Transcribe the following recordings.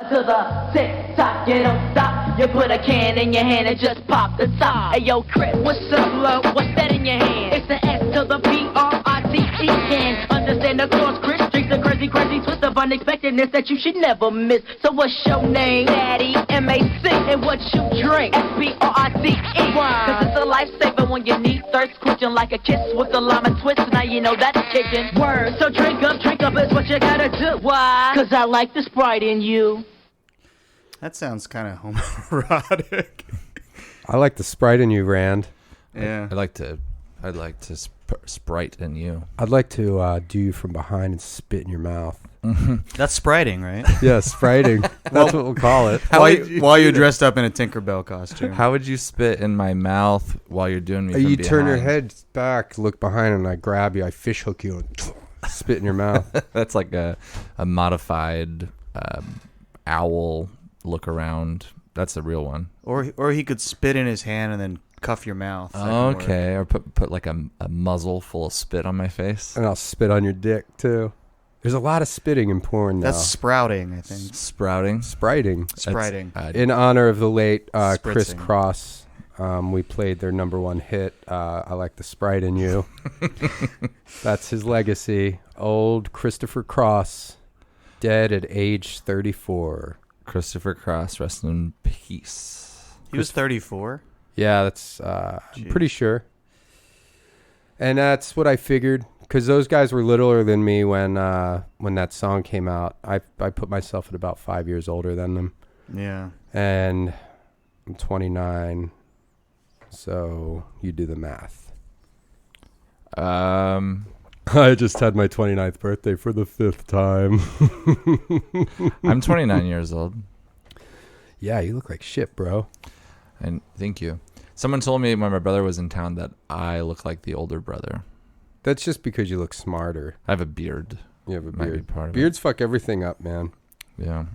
To the tick tock, you don't stop. You put a can in your hand and just pop the top. Hey yo, Chris, what's up, love? What's that in your hand? It's the S to the P-R-I-T-E can. Understand the course, Chris. Streets a crazy, crazy twist of unexpectedness that you should never miss. So what's your name? Daddy, M-A-C. And what you drink? S-P-R-I-T-E. Cause it's a lifesaver when you need thirst quenching like a kiss with a lime and twist. Now you know that's kicking. Word. So drink up is what you gotta do. Why? Cause I like the Sprite in you. That sounds kind of homoerotic. I like the Sprite in you, Rand. Yeah. I'd like to Sprite in you. I'd like to do you from behind and spit in your mouth. That's spriting, right? Yeah, spriting. That's what we'll call it. While you're dressed up in a Tinkerbell costume. How would you spit in my mouth while you're doing me from You behind? turn your head back, look behind, and I grab you. I fish hook you and spit in your mouth. That's like a modified owl look around. That's the real one. Or he could spit in his hand and then cuff your mouth. Okay, or put like a muzzle full of spit on my face. And I'll spit on your dick, too. There's a lot of spitting in porn now. That's sprouting, I think. Sprouting? Spriting. Spriting. In honor of the late Chris Spritzing. Cross, we played their #1 hit, I Like the Sprite in You. That's his legacy. Old Christopher Cross, dead at age 34. Christopher Cross, rest in peace. He was 34? Yeah, that's I'm pretty sure. And that's what I figured, because those guys were littler than me when that song came out. I put myself at about 5 years older than them. Yeah. And I'm 29, so you do the math. I just had my 29th birthday for the 5th time. I'm 29 years old. Yeah, you look like shit, bro. And thank you. Someone told me when my brother was in town that I look like the older brother. That's just because you look smarter. I have a beard. You have a Might be beard. part of Beards fuck everything up, man. Yeah.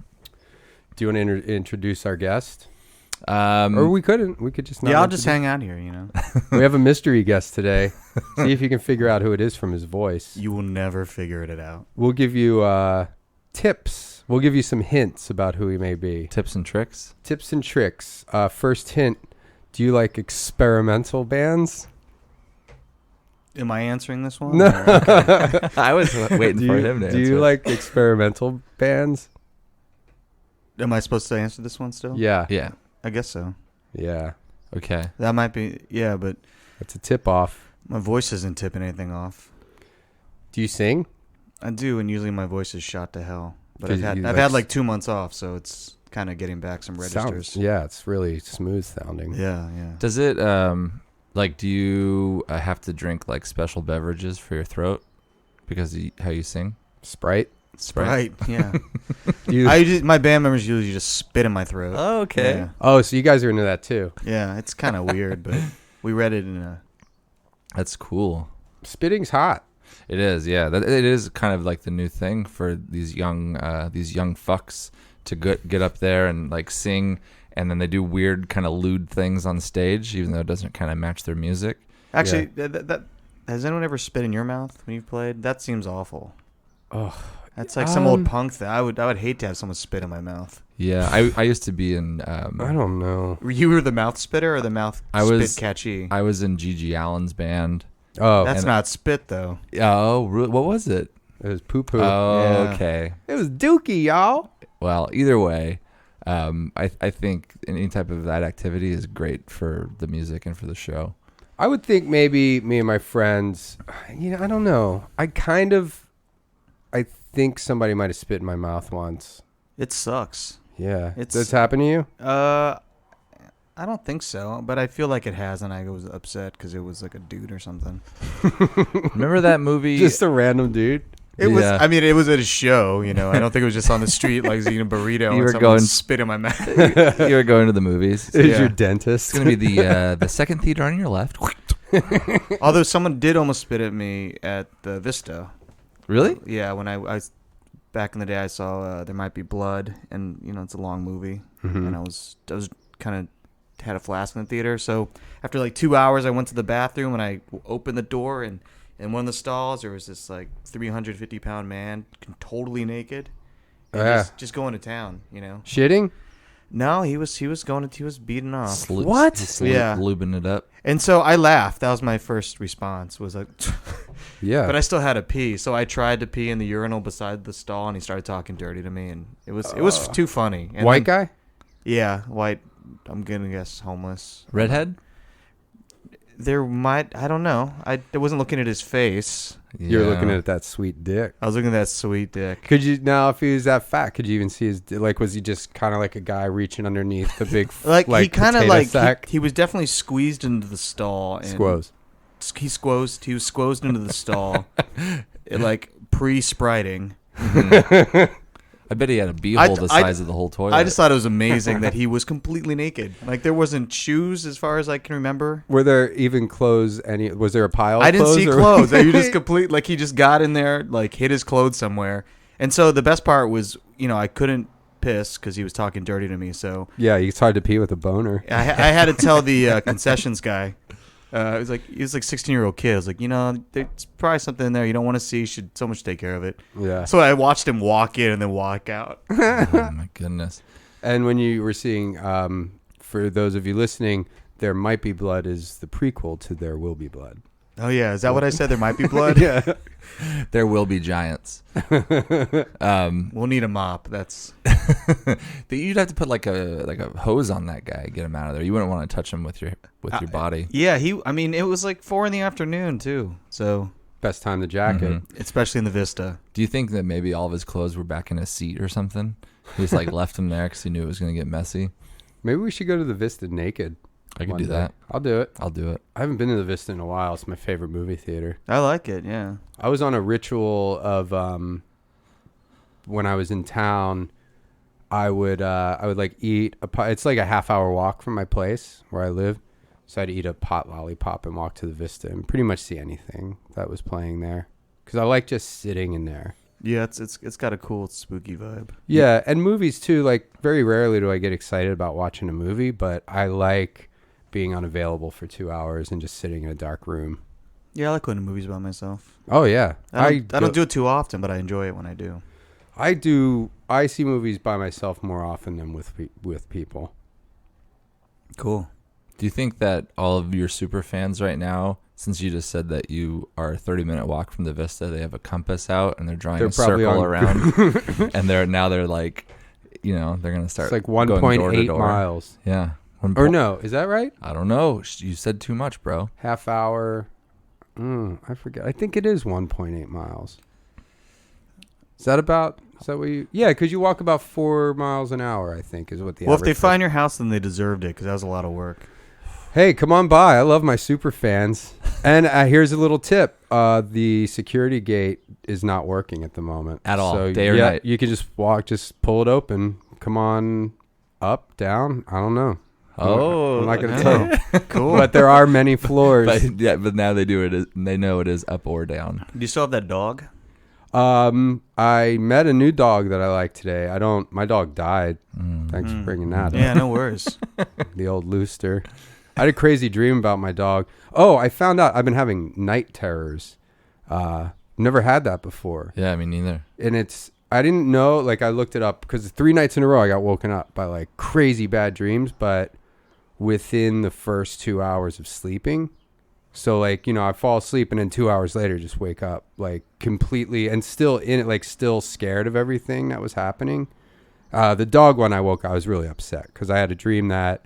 Do you want to introduce our guest? Or Or we couldn't. We could just not. Yeah, I'll just introduce- hang out here, you know. We have a mystery guest today. See if you can figure out who it is from his voice. You will never figure it out. We'll give you tips. We'll give you some hints about who he may be. tips and tricks. Tips and tricks. First hint. Do you like experimental bands? Am I answering this one? No. I was waiting for him to answer. Do you like experimental bands? Am I supposed to answer this one still? Yeah. Yeah. I guess so. Yeah. Okay. That might be, yeah, but That's a tip off. my voice isn't tipping anything off. Do you sing? I do, and usually my voice is shot to hell. But 'Cause I've you had like 2 months off, so it's kind of getting back some registers. Yeah, it's really smooth sounding. Yeah, yeah. Does it like do you have to drink like special beverages for your throat because how you sing? Sprite? Right, yeah. You, My band members usually just spit in my throat. Oh, okay. Yeah, oh, so you guys are into that too. yeah, it's kind of weird, but we read it in a... That's cool. Spitting's hot. It is, yeah. It is kind of like the new thing for these young fucks to get up there and like sing, and then they do weird kind of lewd things on stage, even though it doesn't kind of match their music. Actually, that has anyone ever spit in your mouth when you've played? That seems awful. Oh, That's like some old punk thing. I would hate to have someone spit in my mouth. Yeah, I used to be in. I don't know. You were the mouth spitter or the mouth spit catchy? I was in Gigi Allen's band. Oh, That's not spit though. Oh, really? What was it? it was poo poo. Oh, Yeah. okay. It was dookie, y'all. Well, either way, I think any type of that activity is great for the music and for the show. I would think maybe me and my friends, I don't know. I think somebody might have spit in my mouth once. It sucks. Yeah. It's- That's happened to you? I don't think so, but I feel like it has, and I was upset because it was like a dude or something. Remember that movie? Just a random dude? It was. Yeah. I mean, it was at a show. You know, I don't think it was just on the street like eating a burrito You and were someone going- spit in my mouth. You were going to the movies. Is Yeah. your dentist? It's gonna be the second theater on your left. Although someone did almost spit at me at the Vista. Really? Yeah, when I back in the day, I saw There Might Be Blood, and you know it's a long movie, and I was kind of had a flask in the theater. So after like 2 hours, I went to the bathroom and I opened the door, and in one of the stalls there was this like 350-pound man, totally naked, and just going to town, you know. Shitting? No, he was beating off. What? Yeah. Lubing it up. And so I laughed. That was my first response. Was like, Yeah. But I still had to pee, so I tried to pee in the urinal beside the stall, and he started talking dirty to me, and it was too funny. And White then, guy? Yeah, white. I'm gonna guess homeless. Redhead? I don't know. I wasn't looking at his face. You're Yeah. looking at that sweet dick. I was looking at that sweet dick. Could you now, if he was that fat, could you even see his? Like, was he just kind of like a guy reaching underneath the big, He kind of potato sack? he was definitely squeezed into the stall. And Squoze. He was squozed into the stall, like pre-spriting. I bet he had a beehole the size of the whole toilet. I just thought it was amazing that he was completely naked. Like there wasn't shoes as far as I can remember. Were there even clothes? Was there a pile? I Of didn't clothes see or- clothes. You just complete like he just got in there, like hid his clothes somewhere. And so the best part was, I couldn't piss because he was talking dirty to me. So Yeah, it's hard to pee with a boner. I had to tell the concessions guy. He was like 16-year-old kid. I was like, there's probably something in there you don't want to see. Someone should take care of it. Yeah. So I watched him walk in and then walk out. Oh my goodness. And when you were seeing, for those of you listening, There Might Be Blood is the prequel to There Will Be Blood. Oh yeah, is that what I said? There might be blood. Yeah. There will be giants. We'll need a mop. That's You'd have to put like a hose on that guy, get him out of there. You wouldn't want to touch him with your body. yeah. It was like 4 p.m. too. So Best time to jacket. Mhm. especially in the Vista. Do you think that maybe all of his clothes were back in his seat or something? He just like left him there because he knew it was going to get messy. Maybe we should go to the Vista naked. I could one do day. that. I'll do it. I'll do it. I haven't been to the Vista in a while. It's my favorite movie theater. I like it. Yeah. I was on a ritual of when I was in town, I would like eat a pot. It's like a half-hour walk from my place where I live. So I'd eat a pot lollipop and walk to the Vista and pretty much see anything that was playing there. Because I like just sitting in there. Yeah, it's got a cool spooky vibe. Yeah, and movies too. Like very rarely do I get excited about watching a movie, but I like being unavailable for 2 hours and just sitting in a dark room. Yeah, I like going to movies by myself. Oh yeah, I don't do it too often, but I enjoy it when I do. I do. I see movies by myself more often than with people. Cool. Do you think that all of your super fans right now, since you just said that you are a 30-minute walk from the Vista, they have a compass out and they're drawing a circle around, and they're like, they're gonna start. It's like going door to 1.8 door. miles. Yeah. Or no, is that right? I don't know. You said too much, bro. Half hour. I forget. I think it is 1.8 miles. Is that what you? Yeah, because you walk about 4 miles an hour. I think is what the. Well, if they average find your house, then they deserved it because that was a lot of work. Hey, come on by. I love my super fans. And here's a little tip. The security gate is not working at the moment. At all, So, day or night. You can just pull it open. Come on up, down. I don't know. Oh, I'm not going to tell. Cool. But there are many floors. but now they do it. They know it is up or down. Do you still have that dog? I met a new dog that I like today. My dog died. Thanks for bringing that Yeah, up. no worries. The old Looster. I had a crazy dream about my dog. Oh, I found out I've been having night terrors. Never had that before. Yeah, me neither. And I didn't know, like I looked it up because 3 nights in a row I got woken up by like crazy bad dreams, but within the first 2 hours of sleeping. So like, I fall asleep and then 2 hours later just wake up like completely and still in it, like still scared of everything that was happening. The dog when I woke, I was really upset because I had a dream that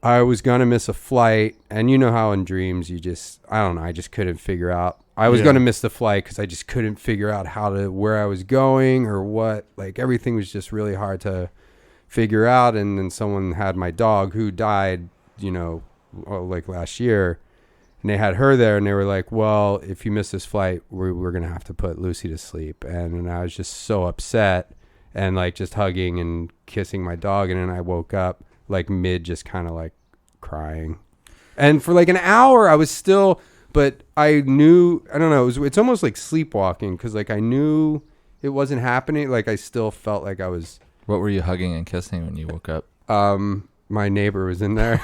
I was going to miss a flight. And you know how in dreams I just couldn't figure out. I was going to miss the flight because I just couldn't figure out where I was going or what. Like everything was just really hard to figure out. And then someone had my dog who died, like last year. And they had her there and they were like, well, if you miss this flight, we're going to have to put Lucy to sleep. And I was just so upset and like just hugging and kissing my dog. And then I woke up like mid just kind of like crying. And for like an hour I was still, but I knew, I don't know, it's almost like sleepwalking because like I knew it wasn't happening. Like I still felt like I was. What were you hugging and kissing when you woke up? My neighbor was in there.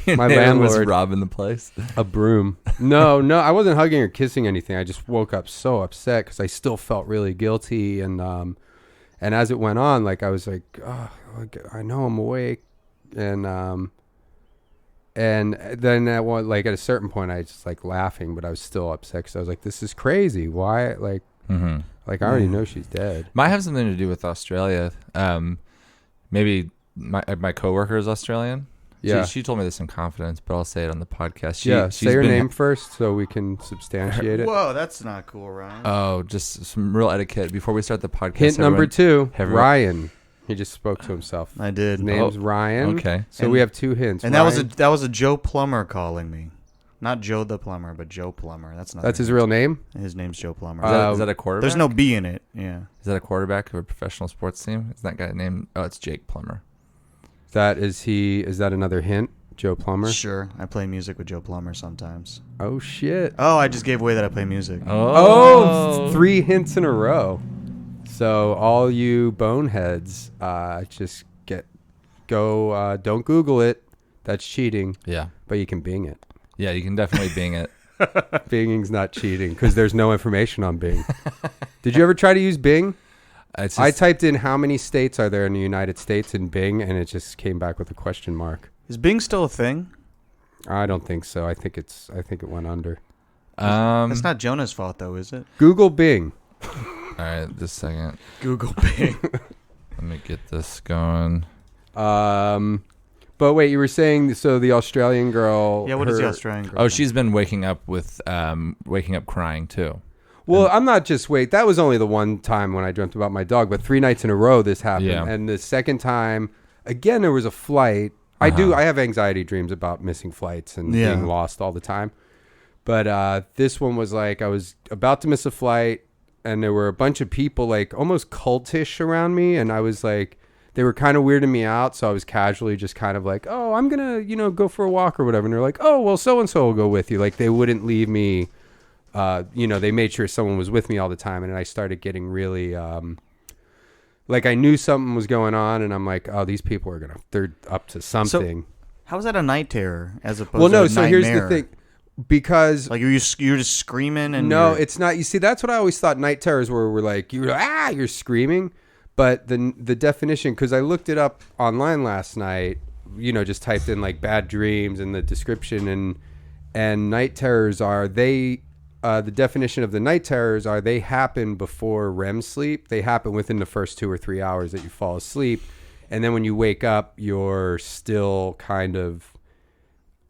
My landlord was robbing the place. A broom. No, I wasn't hugging or kissing anything. I just woke up so upset because I still felt really guilty. And And as it went on, like I was like, oh, I know I'm awake, and then at one, like at a certain point, I was just like laughing, but I was still upset because I was like, this is crazy. Why? Like, like I already know she's dead. Might have something to do with Australia. Maybe my coworker is Australian. Yeah. She told me this in confidence, but I'll say it on the podcast. Say her name first so we can substantiate it. Whoa, that's not cool, Ryan. Oh, just some real etiquette before we start the podcast. Hint number 2, Ryan. He just spoke to himself. I did. His name's Ryan. Okay. So we have 2 hints. And Ryan. that was a Joe Plumber calling me. Not Joe the Plumber, but Joe Plumber. That's his real name? His name's Joe Plumber. Is that a quarterback? There's no B in it. Yeah. Is that a quarterback of a professional sports team? Is that guy named? Oh, it's Jake Plummer. Is that another hint? Joe Plumber? Sure. I play music with Joe Plumber sometimes. Oh, shit. Oh, I just gave away that I play music. Oh, 3 hints in a row. So all you boneheads, just don't Google it. That's cheating. Yeah. But you can Bing it. Yeah, you can definitely Bing it. Binging's not cheating because there's no information on Bing. Did you ever try to use Bing? I typed in how many states are there in the United States in Bing, and it just came back with a question mark. Is Bing still a thing? I don't think so. I think it went under. It's not Jonah's fault, though, is it? Google Bing. All right, just a second. Google Bing. Let me get this going. But wait, you were saying so the Australian girl. Yeah, what is the Australian girl? Oh, she's been waking up crying too. Well, I'm not just that was only the one time when I dreamt about my dog, but 3 nights in a row this happened. Yeah. And the second time, again, there was a flight. I have anxiety dreams about missing flights and being lost all the time. But this one was like I was about to miss a flight, and there were a bunch of people like almost cultish around me, and I was like, they were kind of weirding me out, so I was casually just kind of like, oh, I'm gonna go for a walk or whatever, and they're like, oh, well, so and so will go with you. Like they wouldn't leave me. They made sure someone was with me all the time, and I started getting really like I knew something was going on, and I'm like, oh, these people they're up to something. So, how is that a night terror as opposed to a nightmare? so here's the thing. Because like you're just screaming and no, it's not. You see, that's what I always thought night terrors were. We're like you're screaming, but the definition, because I looked it up online last night. Just typed in like bad dreams and the description, and night terrors are the definition of the night terrors are they happen before REM sleep. They happen within the first 2 or 3 hours that you fall asleep, and then when you wake up, you're still kind of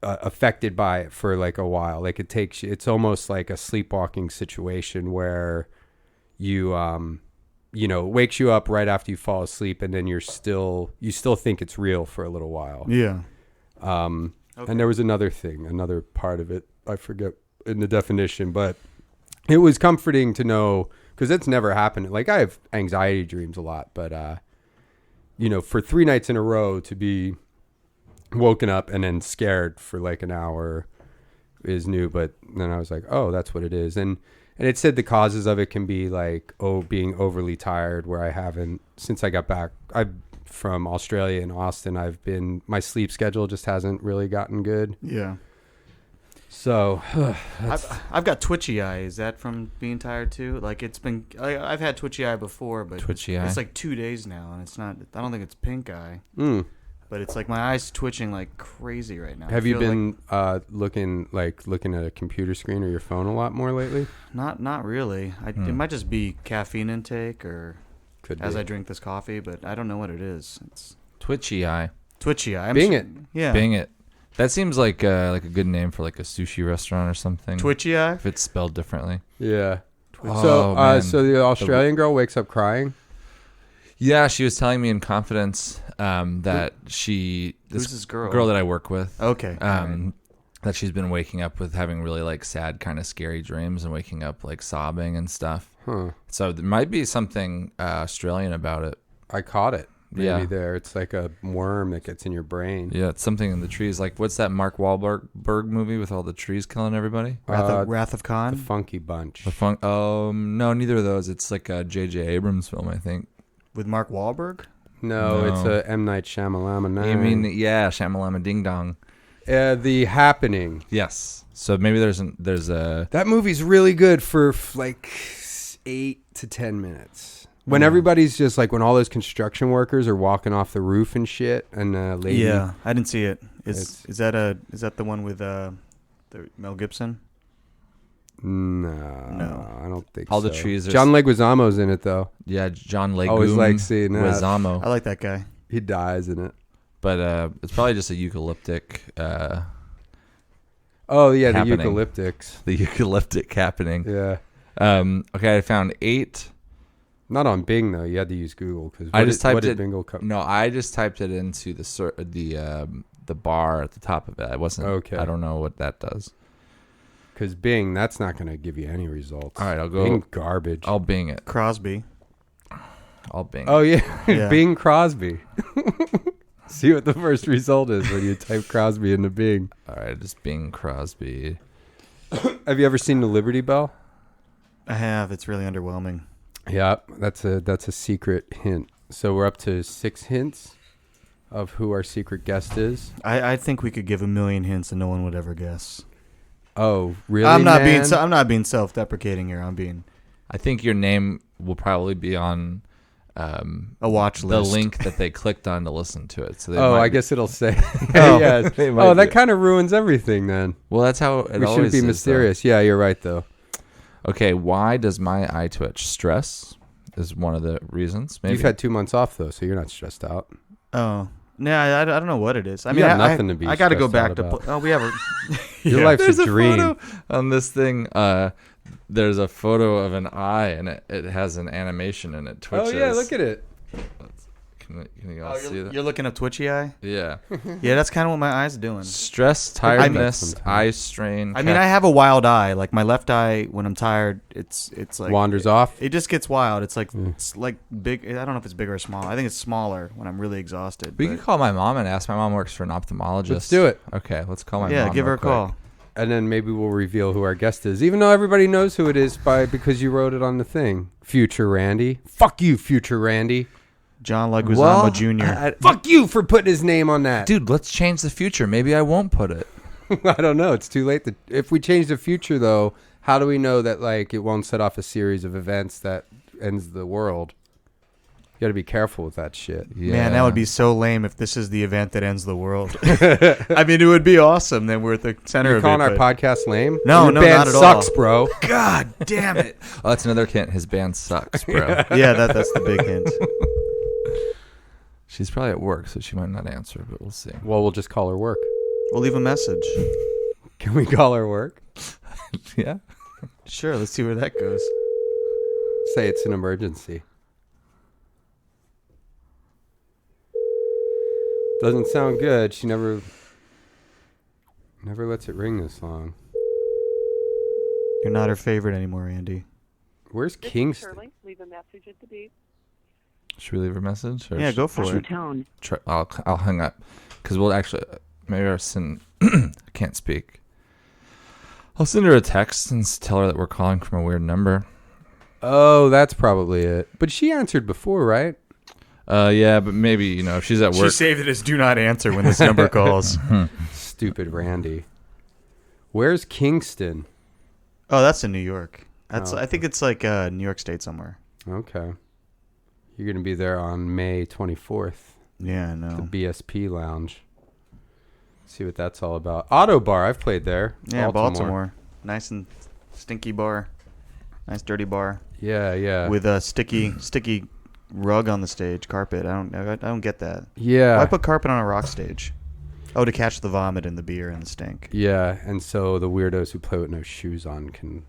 affected by it for like a while. Like it's almost like a sleepwalking situation where you wakes you up right after you fall asleep, and then you still think it's real for a little while. Yeah. Okay. And there was another part of it I forget in the definition, but it was comforting to know because it's never happened. Like I have anxiety dreams a lot, but for 3 nights in a row to be woken up and then scared for like an hour is new. But then I was like, oh, that's what it is. And it said the causes of it can be like, being overly tired, where I haven't, since I got back from Australia and Austin, my sleep schedule just hasn't really gotten good. Yeah. So I've got twitchy eye. Is that from being tired too? Like I've had twitchy eye before, but twitchy eye. It's like 2 days now, and it's not. I don't think it's pink eye. But it's like my eyes twitching like crazy right now. Have you been looking at a computer screen or your phone a lot more lately? Not really. It might just be caffeine intake or I drink this coffee, but I don't know what it is. It's twitchy eye. Twitchy eye. Bing it. Yeah. Bing it. That seems like a good name for like a sushi restaurant or something. Twitchy eye? If it's spelled differently. Yeah. Man. So the Australian girl wakes up crying? Yeah, she was telling me in confidence that who's this girl that I work with. Okay. That she's been waking up with having really like sad, kind of scary dreams and waking up like sobbing and stuff. Huh. So there might be something Australian about it. I caught it. Yeah. There. It's like a worm that gets in your brain. Yeah, it's something in the trees. Like, what's that Mark Wahlberg movie with all the trees killing everybody? Wrath of Khan? The Funky Bunch. No, neither of those. It's like a J.J. Abrams film, I think. With Mark Wahlberg? No, it's a M. Night Shyamalan. You mean, yeah, Shyamalama Ding Dong. The Happening. Yes. So maybe there's a... That movie's really good for like 8 to 10 minutes. When everybody's just like when all those construction workers are walking off the roof and shit, and lady. Yeah, I didn't see it. Is that the one with the Mel Gibson? No, I don't think All so. the trees are John Leguizamo's in it though. Yeah, John Leguizamo. Always like seeing that. Leguizamo. I like that guy. He dies in it. But it's probably just a eucalyptic. Oh yeah, happening. the eucalyptics. The eucalyptic happening. Yeah. Okay, I found 8. Not on Bing though. You had to use Google because I just typed it. Bingo come? No, I just typed it into the bar at the top of it. I wasn't. Okay. I don't know what that does. Because Bing, that's not going to give you any results. All right, I'll go. Bing garbage. I'll Bing it. Crosby. I'll Bing. Oh yeah, Yeah. Bing Crosby. See what the first result is when you type Crosby into Bing. All right, just Bing Crosby. Have you ever seen the Liberty Bell? I have. It's really underwhelming. Yeah, that's a secret hint. So we're up to 6 hints of who our secret guest is. I think we could give a million hints and no one would ever guess. Oh, really? I'm not man? being self-deprecating here. I'm being I think your name will probably be on a watch the list. link that they clicked on to listen to it. So they Oh, might I be- guess it'll say. Oh, Yes. they might Oh, that be. kind of ruins everything then. Well, that's how it We always shouldn't be is, mysterious. Yeah, you're right though. though. Okay, why does my eye twitch? Stress is one of the reasons. Maybe You've had 2 months off though, so you're not stressed out. Oh. No, I don't know what it is. I You mean, have nothing to be I got to go stressed back out to. about. We have a. Your Yeah. life's There's a dream. photo on this thing. There's a photo of an eye, and it has an animation, and it twitches. Oh yeah, look at it. Can you all see that? You're looking up Twitchy Eye. Yeah. Yeah, that's kind of what my eye's doing. Stress, tiredness, sometimes. eye strain. I mean, I have a wild eye. Like my left eye, when I'm tired, it's like Wanders off. It just gets wild. It's like big. I don't know if it's bigger or small. I think it's smaller when I'm really exhausted. We but- could call my mom and ask. My mom works for an ophthalmologist. Let's do it. Okay, let's call my yeah, mom. give her real a call. quick. And then maybe we'll reveal who our guest is, even though everybody knows who it is because you wrote it on the thing. Future Randy. Fuck you, Future Randy. John Leguizamo Well, Jr. Fuck you for putting his name on that. Dude, let's change the future. Maybe I won't put it. I don't know. It's too late. If we change the future, though, how do we know that like it won't set off a series of events that ends the world? You got to be careful with that shit. Yeah. Man, that would be so lame if this is the event that ends the world. I mean, it would be awesome. Then we're at the center You're of calling it. our but- podcast lame? No, Your no, band not at all. sucks, bro. God damn it. Oh, that's another hint. His band sucks, bro. Yeah, that's the big hint. She's probably at work, so she might not answer, but we'll see. Well, we'll just call her work. We'll leave a message. Can we call her work? Yeah. Sure, let's see where that goes. Say it's an emergency. Doesn't sound good. She never lets it ring this long. You're not her favorite anymore, Andy. Where's This is Kingston? Shirley. Leave a message at the beep. Should we leave her a message? Or Yeah, go for it. Tone. I'll hang up because we'll actually maybe I'll send. I can't speak. I'll send her a text and tell her that we're calling from a weird number. Oh, that's probably it. But she answered before, right? Yeah, but maybe if she's at She work. saved it as do not answer when this number calls. Stupid Randy. Where's Kingston? Oh, that's in New York. That's Oh. I think it's like New York State somewhere. Okay. You're going to be there on May 24th. Yeah, I The know. BSP Lounge. See what that's all about. Auto Bar. I've played there. Yeah, Baltimore. Nice and stinky bar. Nice dirty bar Yeah. with a sticky rug on the stage, carpet. I don't get that. Yeah. Why put carpet on a rock stage? Oh, to catch the vomit and the beer and the stink. Yeah, and so the weirdos who play with no shoes on can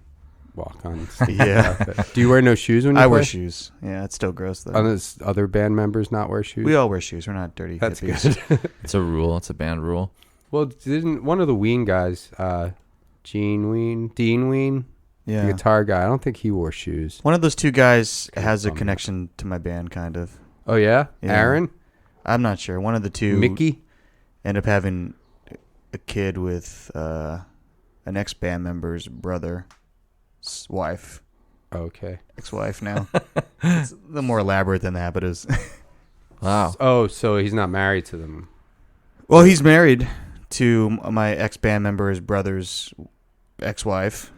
walk on. Yeah. Do you wear no shoes when you I play? wear shoes. Yeah, it's still gross though. Does other band members not wear shoes? We all wear shoes. We're not dirty That's hippies. good. It's a rule. It's a band rule. Well, didn't one of the Ween guys, Dean Ween, the Yeah. guitar guy, I don't think he wore shoes. One of those two guys has a bummer. connection to my band, kind of. Oh, yeah? Yeah. Aaron? I'm not sure. One of the two Mickey? end up having a kid with an ex-band member's brother's wife. Okay. Ex-wife now. It's a little more elaborate than that, but it was... Wow. Oh, so he's not married to them. Well, he's married to my ex-band member's brother's ex-wife.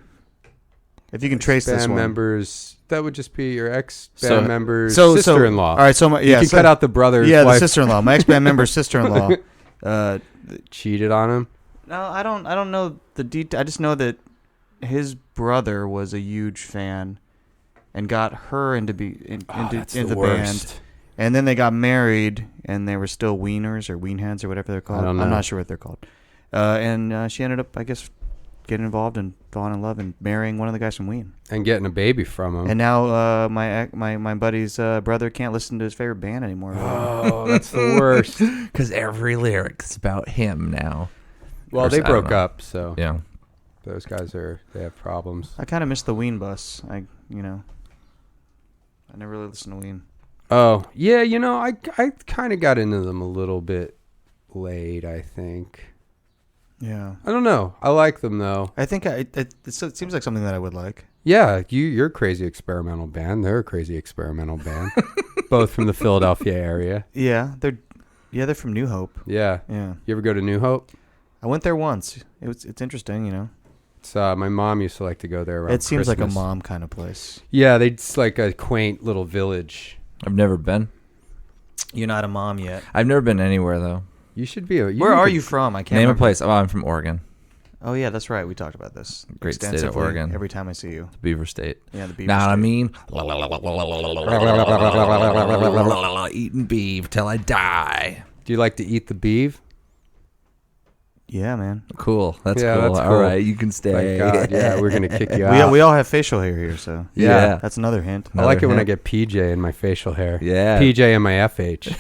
If you can trace this band one. members, that would just be your ex-band member's So sister-in-law. all right, so you can cut out the brother's the wife. sister-in-law. My ex-band member's sister-in-law. Cheated on him. No, I don't know the detail. I just know that his brother was a huge fan and got her into the band. And then they got married, and they were still wieners or weenheads or whatever they're called. I don't know. I'm not sure what they're called. And she ended up, I guess, getting involved and falling in love and marrying one of the guys from Ween. And getting a baby from him. And now my buddy's brother can't listen to his favorite band anymore. Oh, that's the worst. Because every lyric's about him now. Well, they broke up, so Yeah. those guys they have problems. I kind of miss the Ween bus. I never really listened to Ween. Oh, yeah, I kind of got into them a little bit late, I think. Yeah. I don't know. I like them, though. I think it seems like something that I would like. Yeah, you're a crazy experimental band. They're a crazy experimental band. Both from the Philadelphia area. Yeah, they're from New Hope. Yeah. Yeah. You ever go to New Hope? I went there once. It's interesting, It's, my mom used to like to go there around It seems like a Christmas. mom kind of place. Yeah, it's like a quaint little village. I've never been. You're not a mom yet. I've never been anywhere, though. You should be. Where are you from? I can't Name a remember. place. Oh, I'm from Oregon. Oh, yeah, that's right. We talked about this. Great state of extensively Oregon. Every time I see you. Beaver State. Yeah, the Beaver Know what I State. mean? Eating beef till I die. Do you like to eat the beef? Yeah, man. Cool. That's Yeah, cool. that's All cool. right, you can stay. Thank God. Yeah, we're going to kick you out. We all have facial hair here, so Yeah. that's another hint. I like it when I hint. get PJ in my facial hair. Yeah. PJ and my FH.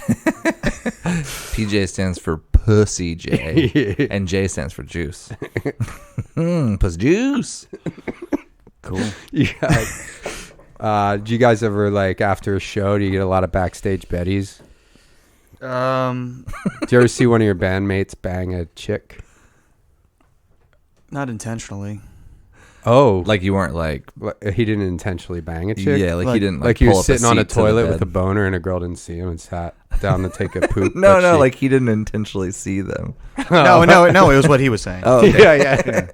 PJ stands for Pussy J, and J stands for juice. Puss juice. Cool. Yeah. Do you guys ever, like, after a show, do you get a lot of backstage betties? Do you ever see one of your bandmates bang a chick? Not intentionally. Oh. Like you weren't like, He didn't intentionally bang a chick? yeah, like he didn't Like like he pull was up sitting on a seat to the toilet with a bed. boner and a girl didn't see him and sat down to take a poop. No, but she- like he didn't intentionally see them. No, it was what he was saying. Oh, okay. yeah.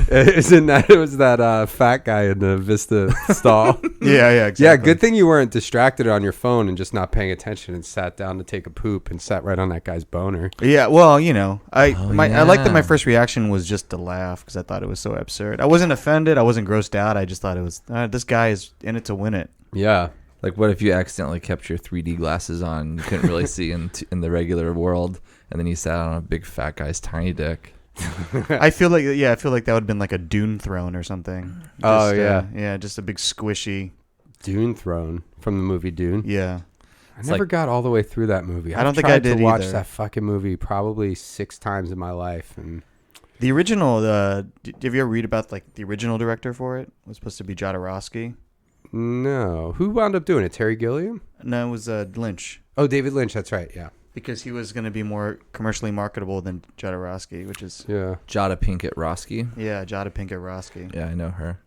It was that fat guy in the Vista stall. Yeah, exactly. Yeah, good thing you weren't distracted on your phone and just not paying attention and sat down to take a poop and sat right on that guy's boner. Yeah, well, I like that my yeah. first reaction was just to laugh because I thought it was so absurd. I wasn't offended. I wasn't grossed out. I just thought it was, this guy is in it to win it. Yeah. Like, what if you accidentally kept your 3D glasses on? You couldn't really see in the regular world, and then you sat on a big fat guy's tiny dick. I feel like that would have been like a Dune throne or something. Oh, Just, yeah. yeah, just a big squishy. Dune Throne from the movie Dune. Yeah. I never like- got all the way through that movie. I don't I've think I tried did to watch either. that fucking movie probably 6 times in my life. And The original, did you ever read about like the original director for it? It was supposed to be Jodorowsky. no. Who wound up doing it? Terry Gilliam? No, it was Lynch. Oh, David Lynch. That's right. Yeah. Because he was going to be more commercially marketable than Jodorowsky, which is, Yeah. Jada Pinkett Roski. yeah, Jada Pinkett Roski. Yeah, I know her.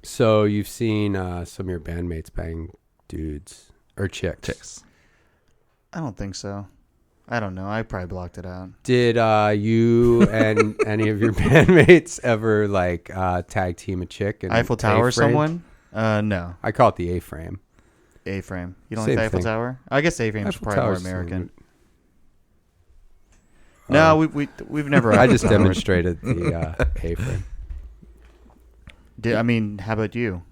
So you've seen some of your bandmates bang dudes or chicks. I don't think so. I don't know. I probably blocked it out. Did you and any of your bandmates ever like tag team a chick? In Eiffel Tower, A-frame? someone? No. I call it the A-frame. A-frame. You don't Same like the Eiffel thing. Tower? I guess A-frame's Eiffel probably more Tower's American. Oh. No, we've never. I just Eiffel Towered. demonstrated the A-frame. How about you?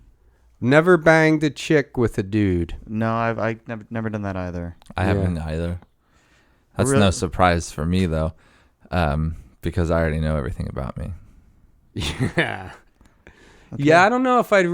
Never banged a chick with a dude. No, I've never done that either. I haven't either. That's Really? no surprise for me, though, because I already know everything about me. Yeah. Okay. Yeah, I don't know if I'd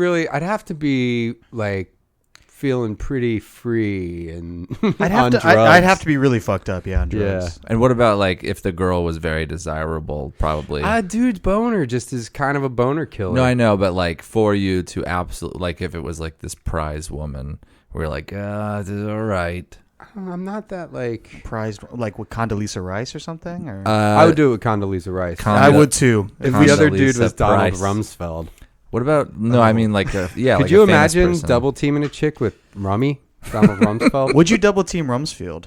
have to be like feeling pretty free and I'd on have to. drugs. I'd have to be really fucked up. Yeah, on drugs. And what about, like, if the girl was very desirable, probably? Dude's boner just is kind of a boner killer. No, I know, but, like, for you to absolutely, like, if it was, like, this prize woman, we're like, this is all right. I'm not that like. Prized, like with Condoleezza Rice or something. Or I would do it with Condoleezza Rice. I would too. if the other dude Condoleezza was Donald Price. Rumsfeld. What about, no, I mean, like, yeah. Could like you a famous imagine person. double teaming a chick with Rummy? Donald Rumsfeld? Would you double team Rumsfeld?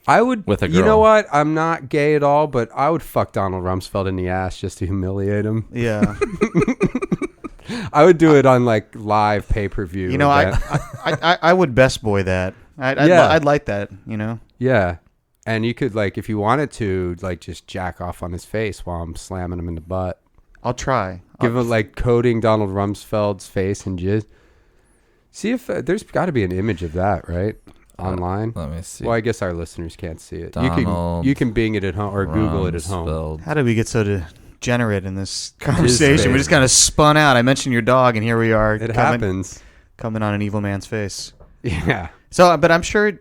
I would. With a You know girl. what? I'm not gay at all, but I would fuck Donald Rumsfeld in the ass just to humiliate him. Yeah. I would do it on like live pay-per-view. You know, I would best boy that. I'd like that, you know? Yeah. And you could, like, if you wanted to, like, just jack off on his face while I'm slamming him in the butt. I'll try. Give him, like, coating Donald Rumsfeld's face in jizz. See if there's got to be an image of that, right? Online. Let me see. Well, I guess our listeners can't see it. Donald You can Bing it at home or Google it at home. Rumsfeld. How did we get so degenerate in this conversation? We just kind of spun out. I mentioned your dog, and here we are. It happens. Coming on an evil man's face. Yeah. So, but I'm sure.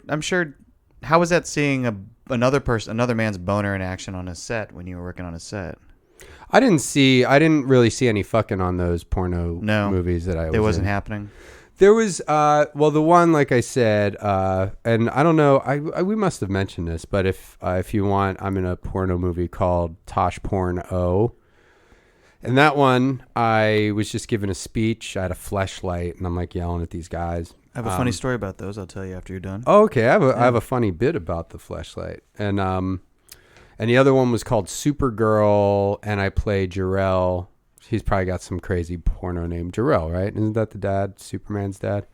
How was that seeing another man's boner in action on a set when you were working on a set? I didn't really see any fucking on those porno movies that I was It wasn't in. happening. There was, well, the one, like I said, and I don't know, we must have mentioned this, but if you want, I'm in a porno movie called Tosh Porn O. And that one, I was just giving a speech. I had a fleshlight, and I'm like yelling at these guys. I have a funny story about those. I'll tell you after you're done. Oh, okay. I have a funny bit about the fleshlight. And the other one was called Supergirl, and I played Jor-El. He's probably got some crazy porno name. Jor-El, right? Isn't that the dad? Superman's dad?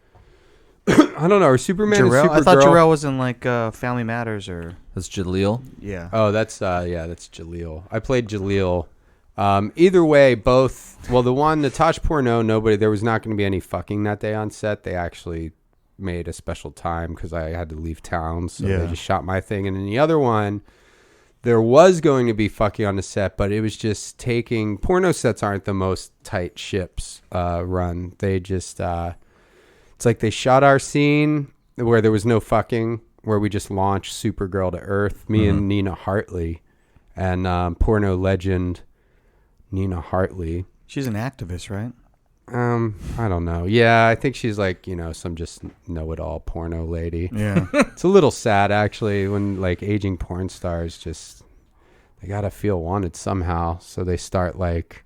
I don't know. Or Superman Jor-El? and Supergirl? I thought Jor-El was in like Family Matters or... That's Jaleel. Yeah. Oh, that's Jaleel. I played Jaleel. Either way, both... Well, the Tosh Porno, there was not going to be any fucking that day on set. They actually made a special time because I had to leave town, so they just shot my thing. And then the other one... There was going to be fucking on the set, but it was just taking... Porno sets aren't the most tight ships run. They just... it's like they shot our scene where there was no fucking, where we just launched Supergirl to Earth. Me and Nina Hartley and porno legend Nina Hartley. She's an activist, right? I don't know. Yeah, I think she's like, some just know-it-all porno lady. Yeah. It's a little sad, actually, when, like, aging porn stars they gotta feel wanted somehow. So they start, like,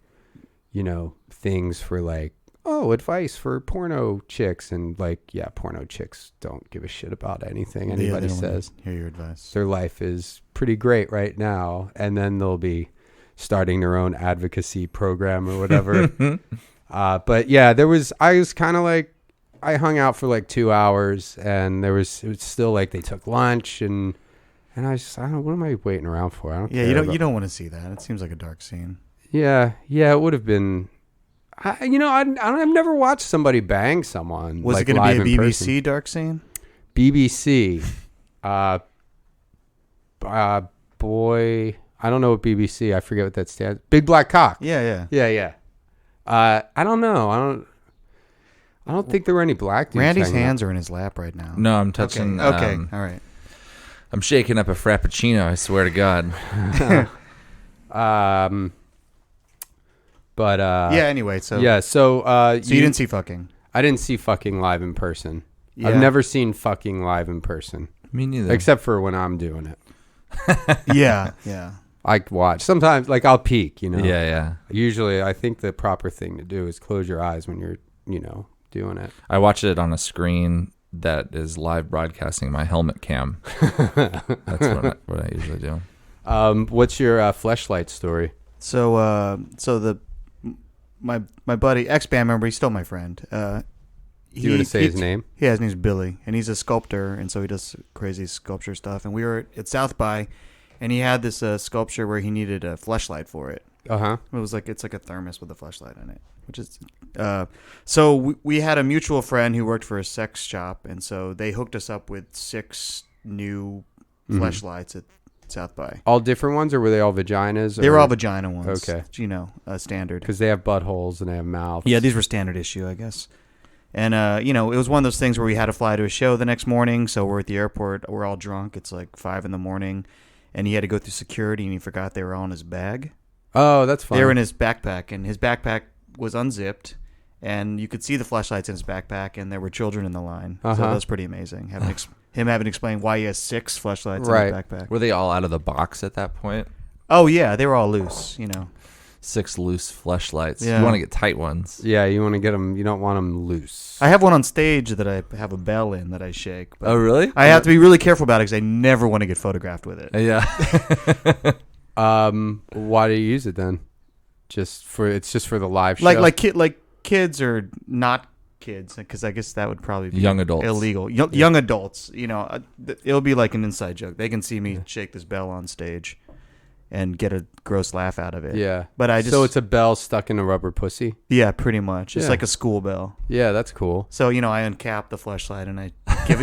things for, like, advice for porno chicks. And, like, yeah, porno chicks don't give a shit about anything anybody says. Hear your advice. Their life is pretty great right now. And then they'll be starting their own advocacy program or whatever. But yeah, I was kind of like, I hung out for like 2 hours, and it was still like they took lunch, and I don't know, what am I waiting around for? I don't care. You don't want to see that. It seems like a dark scene. Yeah, it would have been. I've never watched somebody bang someone. Was like, it going to be a BBC person. dark scene? BBC, boy, I don't know what BBC. I forget what that stands. Big Black Cock. Yeah. I don't know. I don't think there were any black dudes. Randy's hands are in his lap right now. No, I'm touching. Okay. All right. I'm shaking up a frappuccino. I swear to God. But Anyway, so So you didn't see fucking. I didn't see fucking live in person. Yeah. I've never seen fucking live in person, Me neither. except for when I'm doing it. Yeah. I watch sometimes, like I'll peek. Yeah. Usually, I think the proper thing to do is close your eyes when you're, doing it. I watch it on a screen that is live broadcasting my helmet cam. That's what I usually do. What's your fleshlight story? So my buddy, ex-band member, he's still my friend. Do you want to say his name? Yeah, his name's Billy, and he's a sculptor, and so he does crazy sculpture stuff. And we were at South by, and he had this sculpture where he needed a fleshlight for it. Uh-huh. It's like a thermos with a fleshlight in it, which is so we had a mutual friend who worked for a sex shop, and so they hooked us up with 6 new fleshlights at South by. All different ones, or were they all vaginas? They were all vagina ones. Okay. Standard. Because they have buttholes and they have mouths. Yeah, these were standard issue, I guess. And, it was one of those things where we had to fly to a show the next morning. So we're at the airport. We're all drunk. It's like 5 a.m. And he had to go through security, and he forgot they were all in his bag. Oh, that's fun. They were in his backpack, and his backpack was unzipped. And you could see the flashlights in his backpack, and there were children in the line. So that was pretty amazing. Him having to explain why he has 6 flashlights in his backpack. Were they all out of the box at that point? Oh, yeah. They were all loose, 6 loose fleshlights. Yeah. You want to get tight ones. Yeah, you want to get them. You don't want them loose. I have one on stage that I have a bell in that I shake. But Oh, really? I have to be really careful about it because I never want to get photographed with it. Yeah. Why do you use it then? It's just for the live show. Like kids or not kids, because I guess that would probably be Young adults. illegal. Young adults, it'll be like an inside joke. They can see me shake this bell on stage and get a gross laugh out of it. Yeah. But so it's a bell stuck in a rubber pussy? Yeah, pretty much. It's Yeah. like a school bell. Yeah, that's cool. So, I uncap the fleshlight and I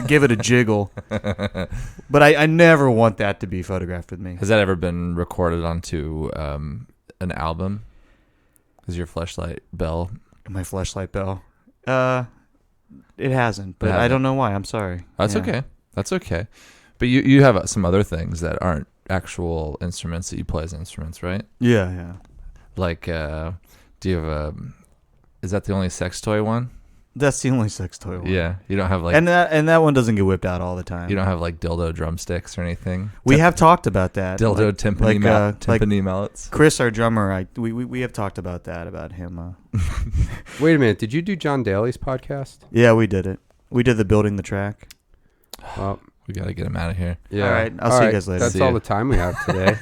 give it a jiggle. But I never want that to be photographed with me. Has that ever been recorded onto an album? Is your fleshlight bell? My fleshlight bell. It hasn't, but It hasn't. I don't know why. I'm sorry. That's Yeah. okay. That's okay. But you have some other things that aren't actual instruments that you play as instruments, right? Yeah. Like, do you have is that the only sex toy one? That's the only sex toy one. Yeah. You don't have like, And that one doesn't get whipped out all the time. you don't have like dildo drumsticks or anything? We have talked about that. Dildo like, timpani mallets. Chris, our drummer, we have talked about that, about him. Wait a minute. Did you do John Daly's podcast? Yeah, we did it. We did the building the track. Well, We got to get him out of here. yeah. All right, I'll see you guys later. That's See all ya. the time we have today.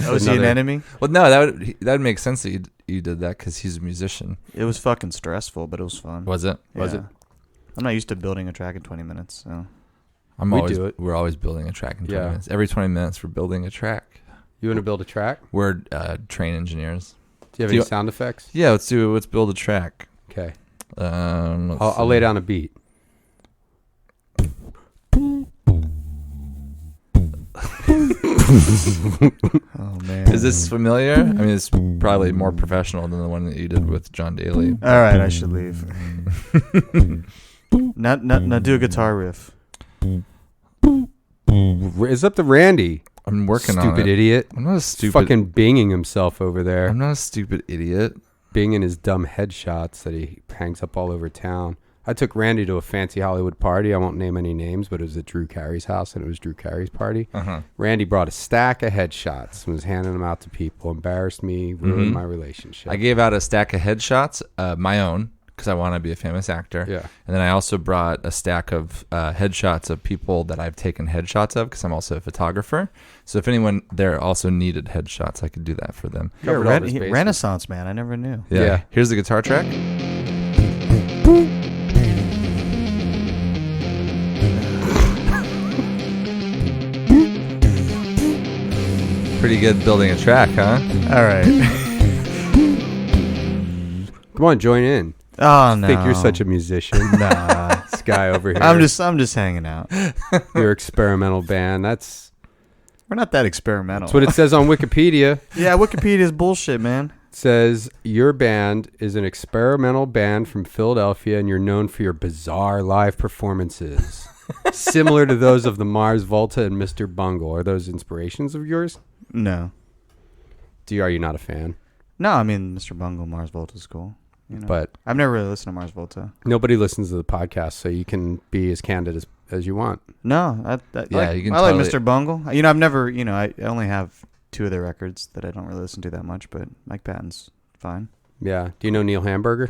Was he an enemy? Well, no, that would make sense that you did that because he's a musician. It was fucking stressful, but it was fun. Was it? Was it? I'm not used to building a track in 20 minutes, so. Do it. We're always building a track in 20 Yeah. minutes. Every 20 minutes, we're building a track. You want to build a track? We're train engineers. Do you have Do any you- sound effects? Yeah, let's build a track. Okay. Let's I'll see. lay down a beat. Oh, man. Is this familiar? I mean, it's probably more professional than the one that you did with John Daly. All right, I should leave. Now do a guitar riff. It's up to Randy. I'm working on Stupid it. idiot. I'm not a stupid. Fucking binging himself over there. I'm not a stupid idiot. Binging his dumb headshots that he hangs up all over town. I took Randy to a fancy Hollywood party. I won't name any names, but it was at Drew Carey's house, and it was Drew Carey's party. Uh-huh. Randy brought a stack of headshots and was handing them out to people. Embarrassed me, ruined my relationship. I gave out a stack of headshots, my own, because I want to be a famous actor. Yeah. And then I also brought a stack of headshots of people that I've taken headshots of, because I'm also a photographer. So if anyone there also needed headshots, I could do that for them. You're Covered all his a bases. Renaissance man. I never knew. Yeah. Here's the guitar track. Pretty good building a track, huh? All right. Come on, join in. Oh no. I think you're such a musician. Nah. This guy over here. I'm just hanging out. Your experimental band. That's We're not that experimental. what it says on Wikipedia. Yeah, Wikipedia is bullshit, man. It says your band is an experimental band from Philadelphia, and you're known for your bizarre live performances, similar to those of the Mars Volta and Mr. Bungle. Are those inspirations of yours? No. Are you not a fan? No, I mean Mr. Bungle, Mars Volta is cool. But I've never really listened to Mars Volta. nobody listens to the podcast, so you can be as candid as you want. No, You can I like totally- Mr. Bungle. I've never, I only have 2 of their records that I don't really listen to that much, but Mike Patton's fine. Yeah. Do you know Neil Hamburger?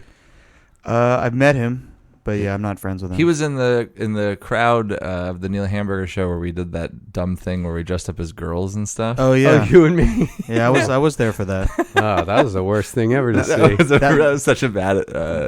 I've met him, but yeah, I'm not friends with him. He was in the crowd of the Neil Hamburger show where we did that dumb thing where we dressed up as girls and stuff. Oh yeah, Oh, you and me. yeah. I was there for that. Oh, that was the worst thing ever to see. that was such a bad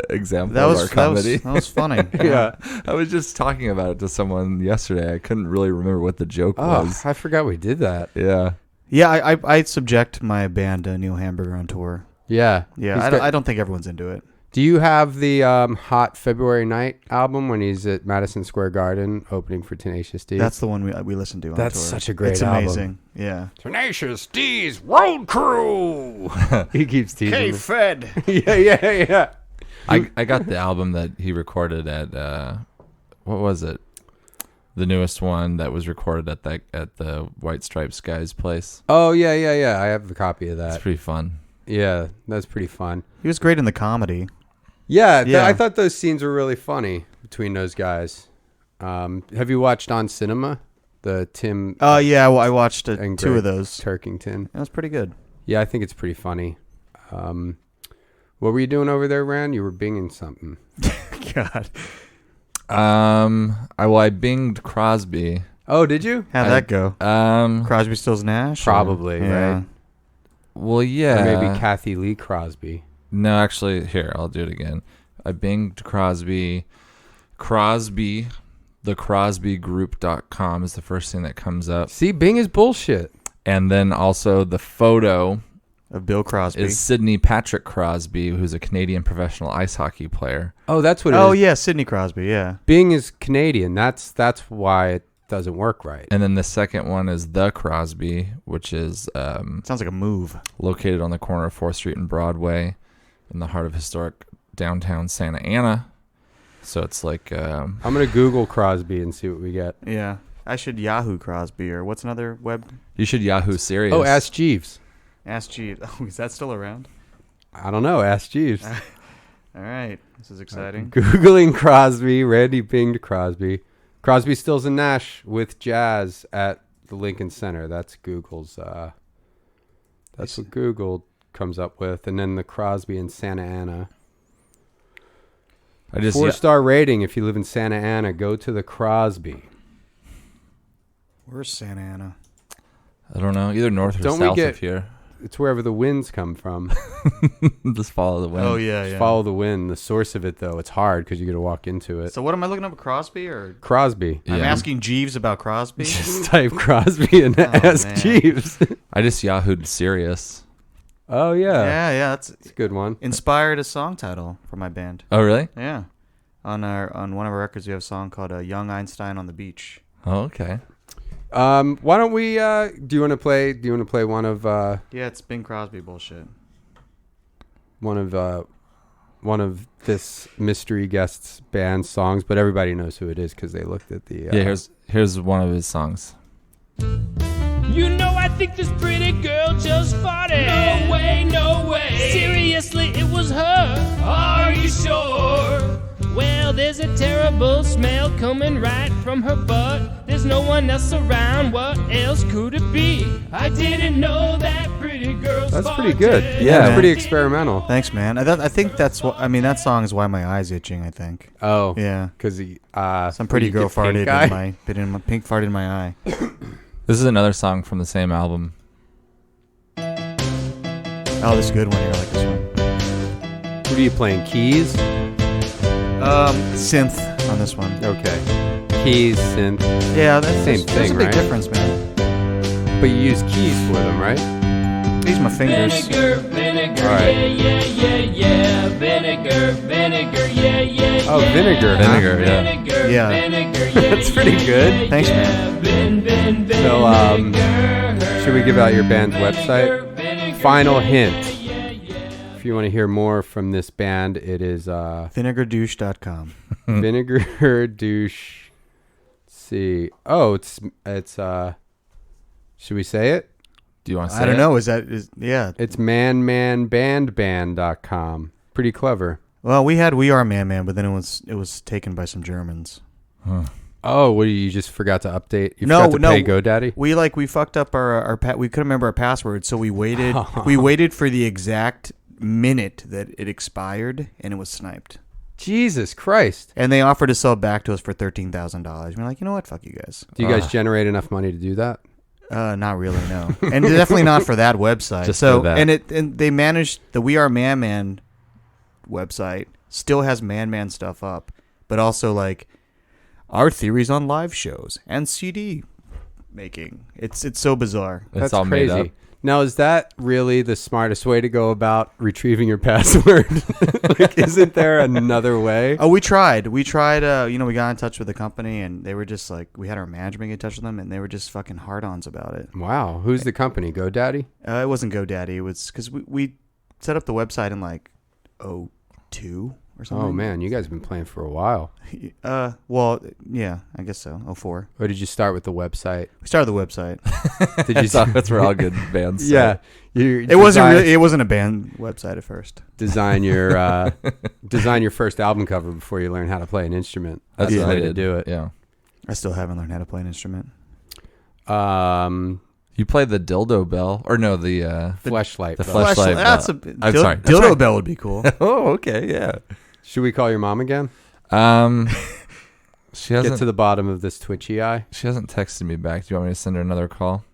example That of was our comedy. That was funny. Yeah. I was just talking about it to someone yesterday. I couldn't really remember what the joke Oh, was. I forgot we did that. Yeah. Yeah, I subject my band to Neil Hamburger on tour. Yeah. Yeah, He's I don't think everyone's into it. Do you have the Hot February Night album when he's at Madison Square Garden opening for Tenacious D? That's the one we listened to on That's tour. such a great It's album. amazing. Yeah. Tenacious D's Road Crew. He keeps teasing me. Fed. Yeah. I got the album that he recorded at what was it? The newest one that was recorded at the White Stripes guy's place. Oh, yeah. I have a copy of that. It's pretty fun. Yeah, that's pretty fun. He was great in the comedy. Yeah, Yeah. I thought those scenes were really funny between those guys. Have you watched On Cinema? The Tim Yeah, well, I watched and 2 Greg of those. Turkington. That was pretty good. Yeah, I think it's pretty funny. What were you doing over there, Rand? You were binging something. God. I binged Crosby. Oh, did you? How'd that go? Crosby, Stills, Nash? Probably, right? Well, yeah. Or maybe Kathy Lee Crosby. No, actually, here, I'll do it again. I binged Crosby. Crosby, thecrosbygroup.com is the first thing that comes up. See, Bing is bullshit. And then also the photo Of Bill Crosby. is Sidney Patrick Crosby, who's a Canadian professional ice hockey player. Oh, that's what it Oh, is. yeah, Sidney Crosby, yeah. Bing is Canadian. That's why it doesn't work right. And then the second one is The Crosby, which is Sounds like a move. located on the corner of 4th Street and Broadway in the heart of historic downtown Santa Ana. So it's like... I'm going to Google Crosby and see what we get. Yeah. I should Yahoo Crosby, or what's another web? you should Yahoo Serious. Oh, Ask Jeeves. Ask Jeeves. Oh, is that still around? I don't know. Ask Jeeves. All right. This is exciting. Googling Crosby. Randy binged Crosby. Crosby, Stills, and Nash with jazz at the Lincoln Center. That's Google's. That's what Google comes up with. And then the Crosby in Santa Ana. I just 4-star rating if you live in Santa Ana. Go to the Crosby. Where's Santa Ana? I don't know, either north or Don't we south get- of here. It's wherever the winds come from. Just follow the wind. Oh, yeah, Just yeah. follow the wind. The source of it, though, it's hard because you got to walk into it. So what am I looking up, Crosby, or? Crosby. I'm Yeah. asking Jeeves about Crosby? Just type Crosby and ask man. Jeeves. I just Yahoo'd Serious. Oh, yeah. Yeah, that's It's a good one. inspired a song title for my band. Oh, really? Yeah. On one of our records, we have a song called "Young Einstein on the Beach." Oh, okay. Why don't we? Do you want to play? Do you want to play one of Yeah, it's Bing Crosby bullshit. one of this mystery guest's band songs? But everybody knows who it is because they looked at the. Yeah, here's one of his songs. You know I think this pretty girl just farted. No way, no way. Seriously, it was her. Are you sure? Well, there's a terrible smell coming right from her butt. There's no one else around. What else could it be? I didn't know that pretty girl. That's pretty good. Yeah, Yeah, it's man. pretty experimental. Thanks, man. I think that's what. I mean, that song is why my eye's itching. I think. Oh, Yeah. because Some pretty girl farted in my pink farted in my eye. This is another song from the same album. Oh, this is a good one here. I like this one. What are you playing? Keys? Synth on this one. Okay. Keys, synth. Yeah, that's Same there's thing, a big right? difference, man. But you use keys for them, right? These are my fingers. Vinegar, vinegar, All right. yeah, yeah, yeah, yeah. Vinegar, vinegar, yeah, yeah, Oh, yeah. vinegar, huh? Vinegar, yeah. Vinegar, Yeah. vinegar, yeah, That's pretty yeah, good. yeah, Thanks, yeah. man. So, should we give out your band's website? Final hint. If you want to hear more from this band, it is Vinegardouche.com. Vinegar Douche. Let's see. Oh, it's should we say it? Do you want to say I don't it? know. Yeah. It's manmanbandband.com. Pretty clever. Well, we had We Are Man Man, but then it was taken by some Germans. Oh, what, you just forgot to update? You No, forgot to no. pay GoDaddy? We fucked up our we couldn't remember our password, so we waited for the exact minute that it expired, and it was sniped. Jesus Christ. And they offered to sell it back to us for $13,000. We're like, you know what? Fuck you guys. Do you guys generate enough money to do that? Not really, no, and definitely not for that website. Just so, for that. and they managed the We Are Man Man website still has Man Man stuff up, but also like our theories on live shows and CD making. It's so bizarre. It's That's all crazy. made up. Now, is that really the smartest way to go about retrieving your password? Like, isn't there another way? Oh, we tried. We got in touch with the company, and they were just like, we had our management get in touch with them, and they were just fucking hard-ons about it. Wow. Who's the company? GoDaddy? It wasn't GoDaddy. It was because we set up the website in like 2002 or something. Oh, man. You guys have been playing for a while. Well, yeah, I guess so. 04. Or did you start with the website? We started the website. Did you That's where all good bands Yeah. start. You It wasn't a band website at first. design your first album cover before you learn how to play an instrument. That's the what way I to did. do it. Yeah. I still haven't learned how to play an instrument. You You play the dildo bell, or no, the Fleshlight. the bell. fleshlight. That's bell. a I'm sorry. That's dildo right. bell would be cool. Oh, okay, yeah. Should we call your mom again? She Get hasn't. to the bottom of this twitchy eye. She hasn't texted me back. Do you want me to send her another call?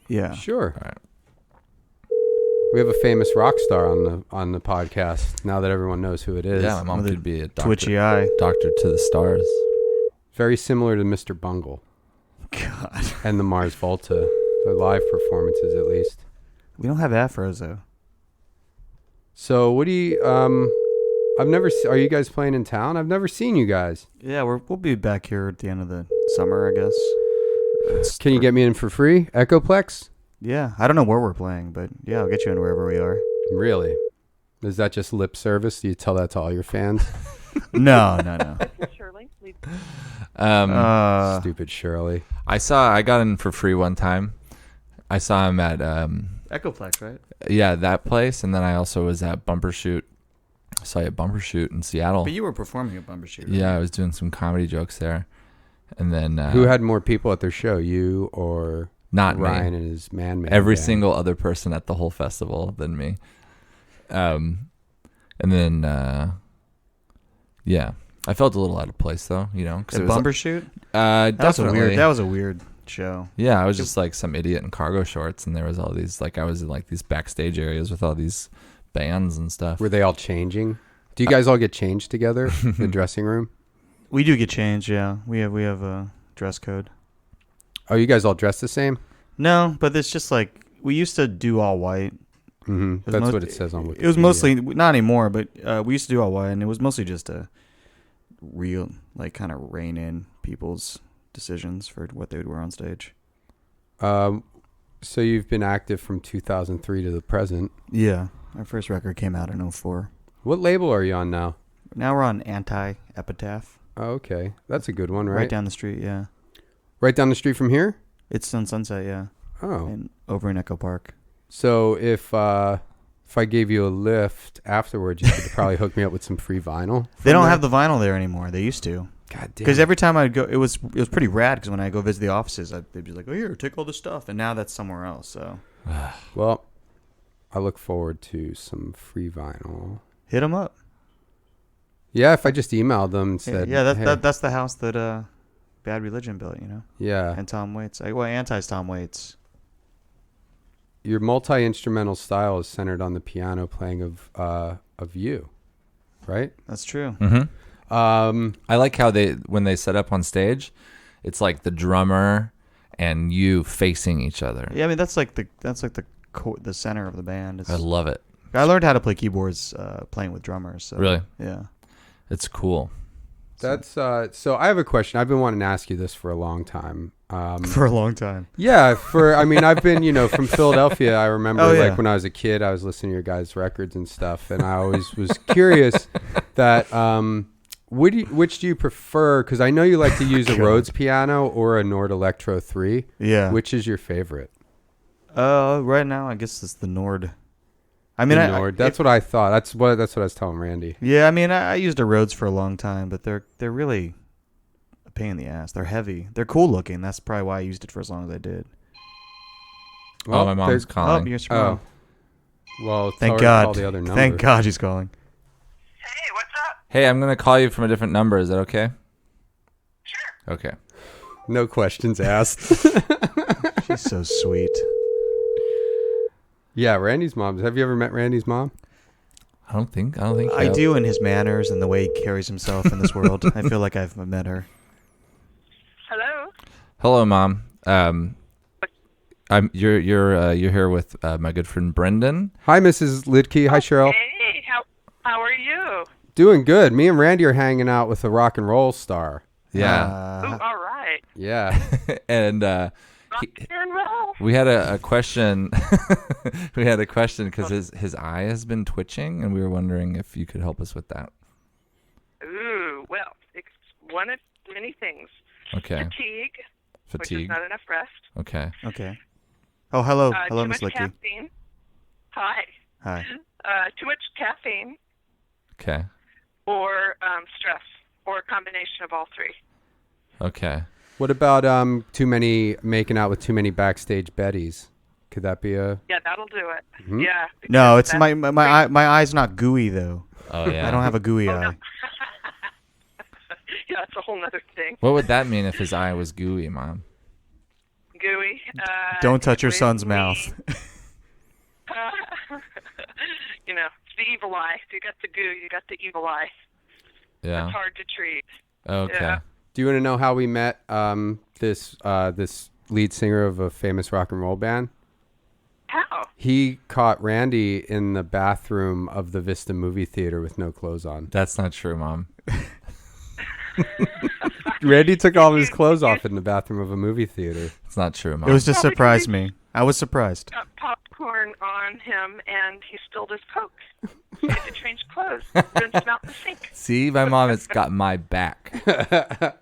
Yeah. Sure. All right. We have a famous rock star on the podcast. Now that everyone knows who it is. Yeah, my mom With a could be a doctor, Twitchy eye. doctor to the stars. Very similar to Mr. Bungle God. and the Mars Volta. Their live performances, at least. We don't have afros though. So, what do you? I've never. Are you guys playing in town? I've never seen you guys. Yeah, we'll be back here at the end of the summer, I guess. Can you get me in for free? Echoplex? Yeah, I don't know where we're playing, but yeah, I'll get you in wherever we are. Really? Is that just lip service? Do you tell that to all your fans? No. Shirley, please. Stupid Shirley. I got in for free one time. I saw him at Echoplex, right? yeah, that place, and then I also was at Bumbershoot. I saw you at Bumbershoot in Seattle. But you were performing at Bumbershoot. Right? Yeah, I was doing some comedy jokes there, and then Who had more people at their show, you or not Ryan me? and his man? Every gang? single other person at the whole festival than me. And then yeah, I felt a little out of place though, you know, At Bumbershoot? definitely. That was a weird show. Yeah, I was just like some idiot in cargo shorts, and there was all these I was in like these backstage areas with all these bands and stuff. Were they all changing? Do you guys all get changed together in the dressing room? We do get changed, yeah. We have a dress code. Oh, you guys all dressed the same? No, but it's just like we used to do all white. Mm-hmm. was That's most- what it says on Wikipedia. It was mostly not anymore, but we used to do all white, and it was mostly just a real kind of rein in people's decisions for what they would wear on stage. So you've been active from 2003 to the present. Yeah, our first record came out in 2004. What label are you on now? Now we're on Anti-Epitaph, Oh, okay. That's a good one, right? right down the street. Yeah, Right down the street from here? it's on Sunset. Yeah, Oh. and over in Echo Park. So if I gave you a lift afterwards, you could probably hook me up with some free vinyl. They don't have the vinyl there anymore. They used to. God damn. Because every time I'd go, it was pretty rad. Because when I go visit the offices, they'd be like, "Oh, here, take all this stuff," and now that's somewhere else. So Well, I look forward to some free vinyl. hit them up. Yeah, if I just emailed them and said, Yeah, hey, that's the house that Bad Religion built, you know, yeah, and Tom Waits. Anti's Tom Waits. your multi-instrumental style is centered on the piano playing of you, right? That's true. Mm-hmm. I like how when they set up on stage, it's like the drummer and you facing each other. Yeah, I mean that's like the center of the band. I love it. I learned how to play keyboards playing with drummers. So, Really? Yeah. It's cool. That's so I have a question. I've been wanting to ask you this for a long time. For a long time. Yeah, I've been, from Philadelphia. I remember Oh, yeah. like when I was a kid, I was listening to your guys' records and stuff, and I always was curious that which do you prefer? Because I know you like to use a Rhodes piano or a Nord Electro 3. Yeah. Which is your favorite? Right now, I guess it's the Nord. I mean, The Nord. That's what I thought. That's what I was telling Randy. Yeah, I mean, I used a Rhodes for a long time, but they're really a pain in the ass. They're heavy. They're cool looking. That's probably why I used it for as long as I did. Oh, my mom's there's- calling. You're smart. Well, tell Thank her to call God. the other number. Thank God she's calling. Hey, what's up? Hey, I'm gonna call you from a different number. Is that okay? Sure. Okay. No questions asked. She's so sweet. Yeah, Randy's mom. Have you ever met Randy's mom? I don't think. I do in his manners and the way he carries himself in this world. I feel like I've met her. Hello. Hello, Mom. You're here with my good friend Brendon. Hi, Mrs. Liedtke. Hi, Cheryl. Hey, how are you? Doing good. Me and Randy are hanging out with a rock and roll star. Yeah. Ooh, all right. Yeah. And Rock and roll. we had a question. We had a question because his eye has been twitching, and we were wondering if you could help us with that. Ooh, well, it's one of many things. Okay. Fatigue, which Fatigue. is not enough rest. Okay. Okay. Oh, hello. Hello, too Miss much Licky. caffeine. Hi. Hi. Too much caffeine Okay. or stress or a combination of all three. Okay. What about making out with too many backstage Bettys? Could that be a? Yeah, that'll do it. Mm-hmm. Yeah. No, it's my eye's not gooey though. Oh yeah. I don't have a gooey eye. No. Yeah, that's a whole nother thing. What would that mean if his eye was gooey, Mom? Gooey. Don't touch your it son's would mouth. It's the evil eye. If you got the goo, you got the evil eye. Yeah. It's hard to treat. Okay. Yeah. Do you want to know how we met this lead singer of a famous rock and roll band? How? He caught Randy in the bathroom of the Vista movie theater with no clothes on. That's not true, Mom. Randy took all of his clothes off in the bathroom of a movie theater. It's not true, Mom. It was just surprised me. I was surprised. Got popcorn on him, and he spilled his Coke. He had to change clothes. Rinsed him out in the sink. See, my mom has got my back. I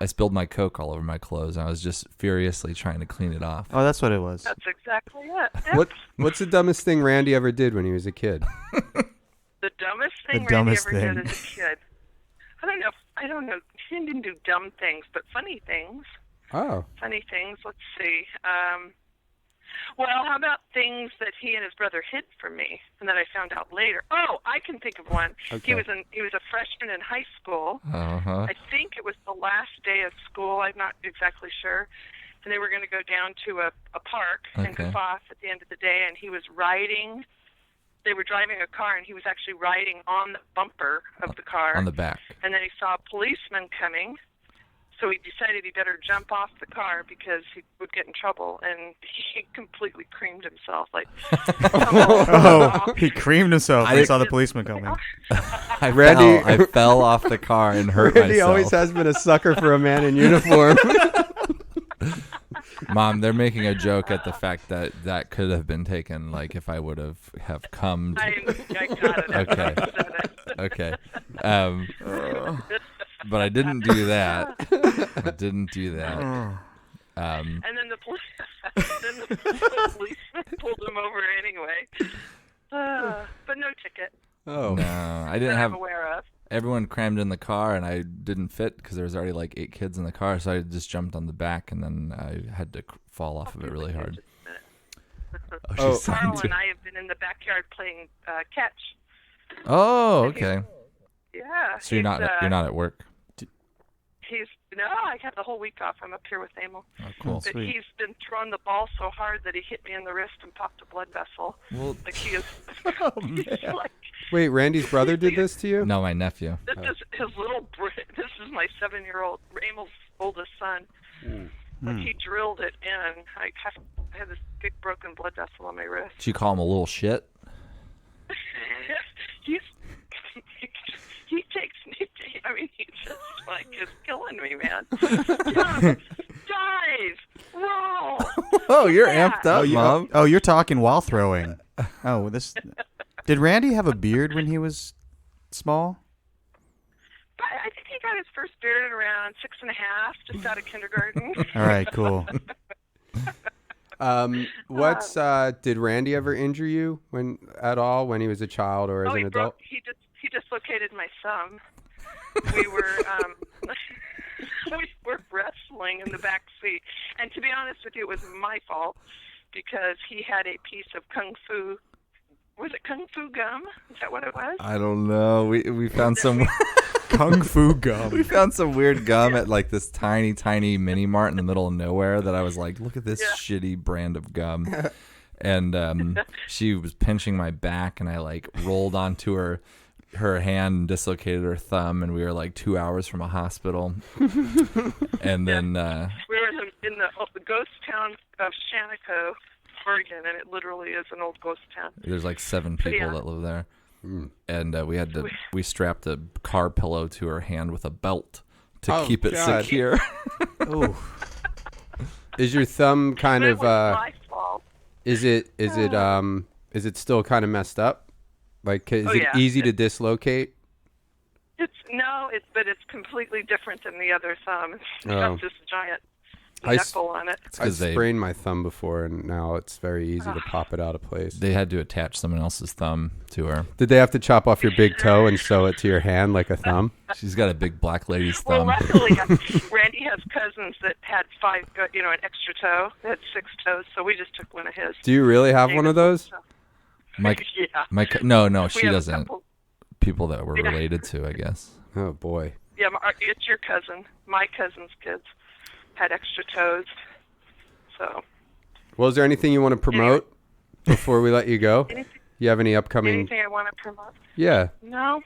spilled my Coke all over my clothes. I was just furiously trying to clean it off. Oh, that's what it was. That's exactly it. Yep. What's the dumbest thing Randy ever did when he was a kid? The dumbest thing dumbest Randy ever thing. did as a kid. I don't know. He didn't do dumb things, but funny things. Oh. Funny things. Let's see. Well, how about things that he and his brother hid from me, and that I found out later? Oh, I can think of one. Okay. He was a freshman in high school. Uh-huh. I think it was the last day of school. I'm not exactly sure. And they were going to go down to a park and Okay. goof off at the end of the day. And he was riding. They were driving a car, and he was actually riding on the bumper of the car. On the back. And then he saw a policeman coming. So he decided he better jump off the car because he would get in trouble, and he completely creamed himself. Like, Oh, he creamed himself when he saw the policeman coming. I fell off the car and hurt Randy myself. always has been a sucker for a man in uniform. Mom, they're making a joke at the fact that could have been taken, like if I would have come. I got it. Okay. Okay. But I didn't do that. I didn't do that. And then the policeman pulled him over anyway. But no ticket. Oh. No, I didn't That have. I'm aware of. Everyone crammed in the car, and I didn't fit because there was already like 8 kids in the car. So I just jumped on the back, and then I had to fall off of it really hard. Oh. Carl and I have been in the backyard playing catch. Oh, okay. Yeah. So you're not at work. I had the whole week off. I'm up here with Emil. Oh, cool. But Sweet. he's been throwing the ball so hard that he hit me in the wrist and popped a blood vessel. Well, Like he is. Oh, he's man. like, Wait, Randy's brother did this to you? no, my nephew. this is his little. This is my 7-year-old Emil's oldest son. Like he drilled it in. I had this big broken blood vessel on my wrist. Did you call him a little shit? He takes me. I mean, he just like is killing me, man. Jump, dive, roll. Oh, you're Yeah. amped up, Mom. Oh, you're talking while throwing. Oh, this. Did Randy have a beard when he was small? But I think he got his first beard at around 6.5, just out of kindergarten. All right, cool. Did Randy ever injure you when he was a child or as an adult? He dislocated my thumb. We were we were wrestling in the back seat, and to be honest with you, it was my fault because he had a piece of kung fu. Was it kung fu gum? Is that what it was? I don't know. We found some Kung Fu gum. we found some weird gum at like this tiny mini mart in the middle of nowhere that I was like, look at this shitty brand of gum. And she was pinching my back, and I like rolled onto her hand and dislocated her thumb, and we were like 2 hours from a hospital. And then we were in the ghost town of Shaniko, Oregon, and it literally is an old ghost town. there's like 7 people that live there. And we strapped a car pillow to her hand with a belt to keep it God. secure. Oh, Is your thumb kind It of was my fault. is it still kind of messed up? Like is it yeah. easy to dislocate? But it's completely different than the other thumb. It's Oh. got this giant knuckle on it. I sprained my thumb before, and now it's very easy to pop it out of place. They had to attach someone else's thumb to her. Did they have to chop off your big toe and sew it to your hand like a thumb? She's got a big black lady's Well, thumb. luckily, Randy has cousins that had an extra toe. They had 6 toes, so we just took one of his. Do you really have one of those? Yeah. No, she have a doesn't. couple. People that we're related to, I guess. Oh, boy. Yeah, it's your cousin. My cousin's kids had extra toes. So. Well, is there anything you want to promote before we let you go? You have any upcoming? Anything I want to promote? Yeah. No.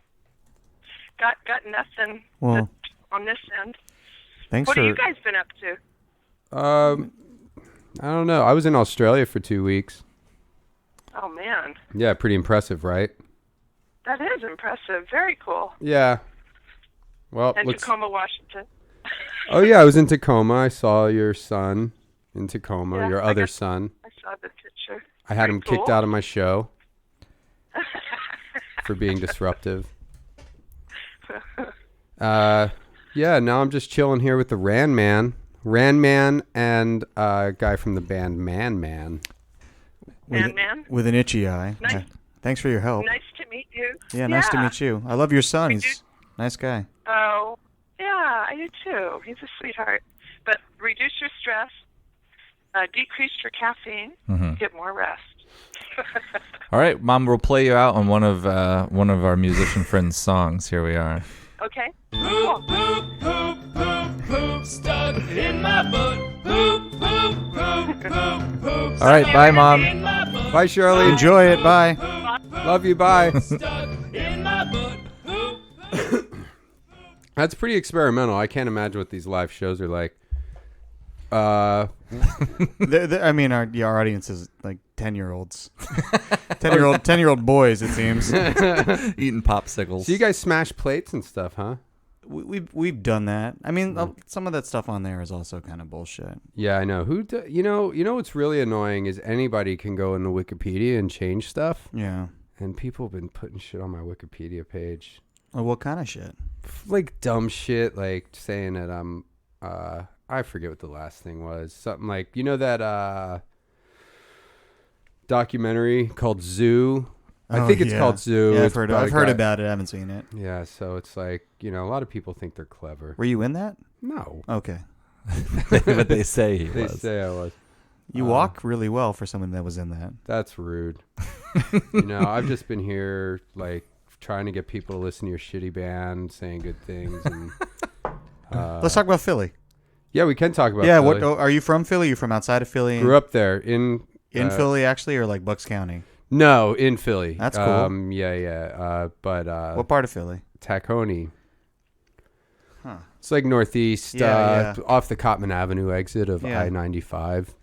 Got nothing. Well, on this end. Thanks What for. have you guys been up to? I don't know. I was in Australia for 2 weeks. Oh man, Yeah, pretty impressive, right? that is impressive. Very cool. Yeah. Well, And Tacoma, Washington. Oh yeah, I was in Tacoma. I saw your son in Tacoma. Yeah, your other son. I saw the picture. I had him Very kicked cool. out of my show for being disruptive. Yeah, now I'm just chilling here with the Ran Man and a guy from the band Man. Man. With an itchy eye. Nice. Thanks for your help. Nice to meet you. Yeah, nice to meet you. I love your son. He's a nice guy. Oh, yeah, I do too. He's a sweetheart. But reduce your stress, decrease your caffeine, get more rest. All right, Mom, we'll play you out on one of our musician friends' songs. Here we are. Okay. Poop, poop, poop, poop, poop, stuck in my butt. Poop, poop, poop, poop, poop. All right, bye, Mom. In my butt. Bye, Shirley. Enjoy it. Bye. Love you. Bye. Stuck in my butt. Poop. That's pretty experimental. I can't imagine what these live shows are like. I mean, our audience is like 10-year-olds. 10-year-old boys, it seems. Eating popsicles. So you guys smash plates and stuff, huh? We've done that. I mean, some of that stuff on there is also kind of bullshit. Yeah, I know. You know what's really annoying is anybody can go into Wikipedia and change stuff. Yeah. And people have been putting shit on my Wikipedia page. Well, what kind of shit? Like dumb shit, like saying that I'm I forget what the last thing was. Something like, you know that documentary called Zoo? I think it's called Zoo. Yeah, It's I've heard about it. I haven't seen it. Yeah, so it's like, a lot of people think they're clever. Were you in that? No. Okay. But they say he They was. say I was. You walk really well for someone that was in that. That's rude. I've just been here, like, trying to get people to listen to your shitty band, saying good things. And Let's talk about Philly. yeah, we can talk about Yeah, Philly. what are you from Philly? You from outside of Philly? Grew up there in Philly, actually, or like Bucks County? No, in Philly. That's cool. But What part of Philly? Tacony. Huh. It's like northeast, Yeah. off the Cottman Avenue exit of Yeah. I-95.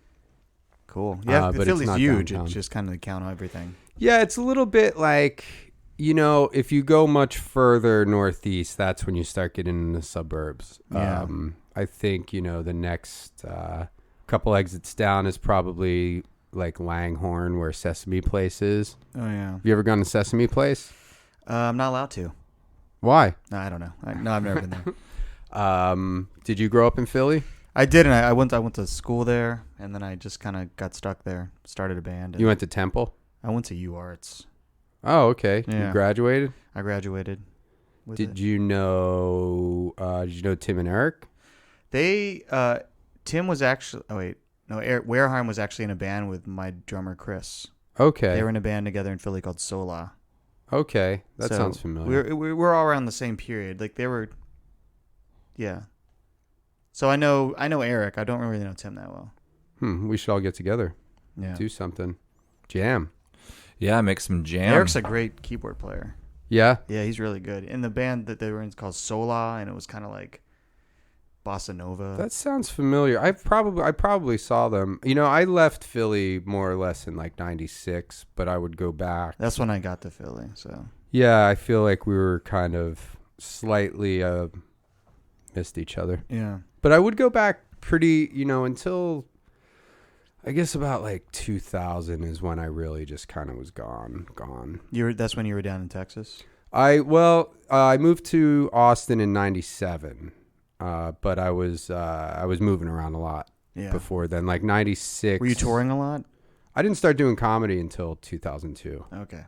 Cool. Yeah, but it's Philly's not huge. downtown. It's just kind of the count of everything. Yeah, it's a little bit like, if you go much further northeast, that's when you start getting into the suburbs. Yeah. I think, the next couple exits down is probably like Langhorne, where Sesame Place is. Oh, yeah. Have you ever gone to Sesame Place? I'm not allowed to. Why? No, I don't know. No, I've never been there. Did you grow up in Philly? I did, and I went to school there, and then I just kind of got stuck there. Started a band. You went to Temple? I went to UArts. Oh, okay. Yeah. You graduated? I graduated. Did you know Tim and Eric? Tim was actually. Oh wait, no. Eric Wareheim was actually in a band with my drummer Chris. Okay. They were in a band together in Philly called Sola. Okay, that So sounds familiar. We're all around the same period. Like they were. Yeah. So I know Eric. I don't really know Tim that well. We should all get together. Yeah. Do something. Jam. Yeah, make some jam. Eric's a great keyboard player. Yeah. Yeah, he's really good. In the band that they were in is called Sola, and it was kind of like bossa nova. That sounds familiar. I probably saw them. I left Philly more or less in like 96, but I would go back. That's when I got to Philly. So Yeah, I feel like we were kind of slightly missed each other. yeah. But I would go back pretty, until I guess about like 2000 is when I really just kind of was gone. That's when you were down in Texas. I moved to Austin in 97. But I was moving around a lot. before then, like 96. Were you touring a lot? I didn't start doing comedy until 2002. Okay.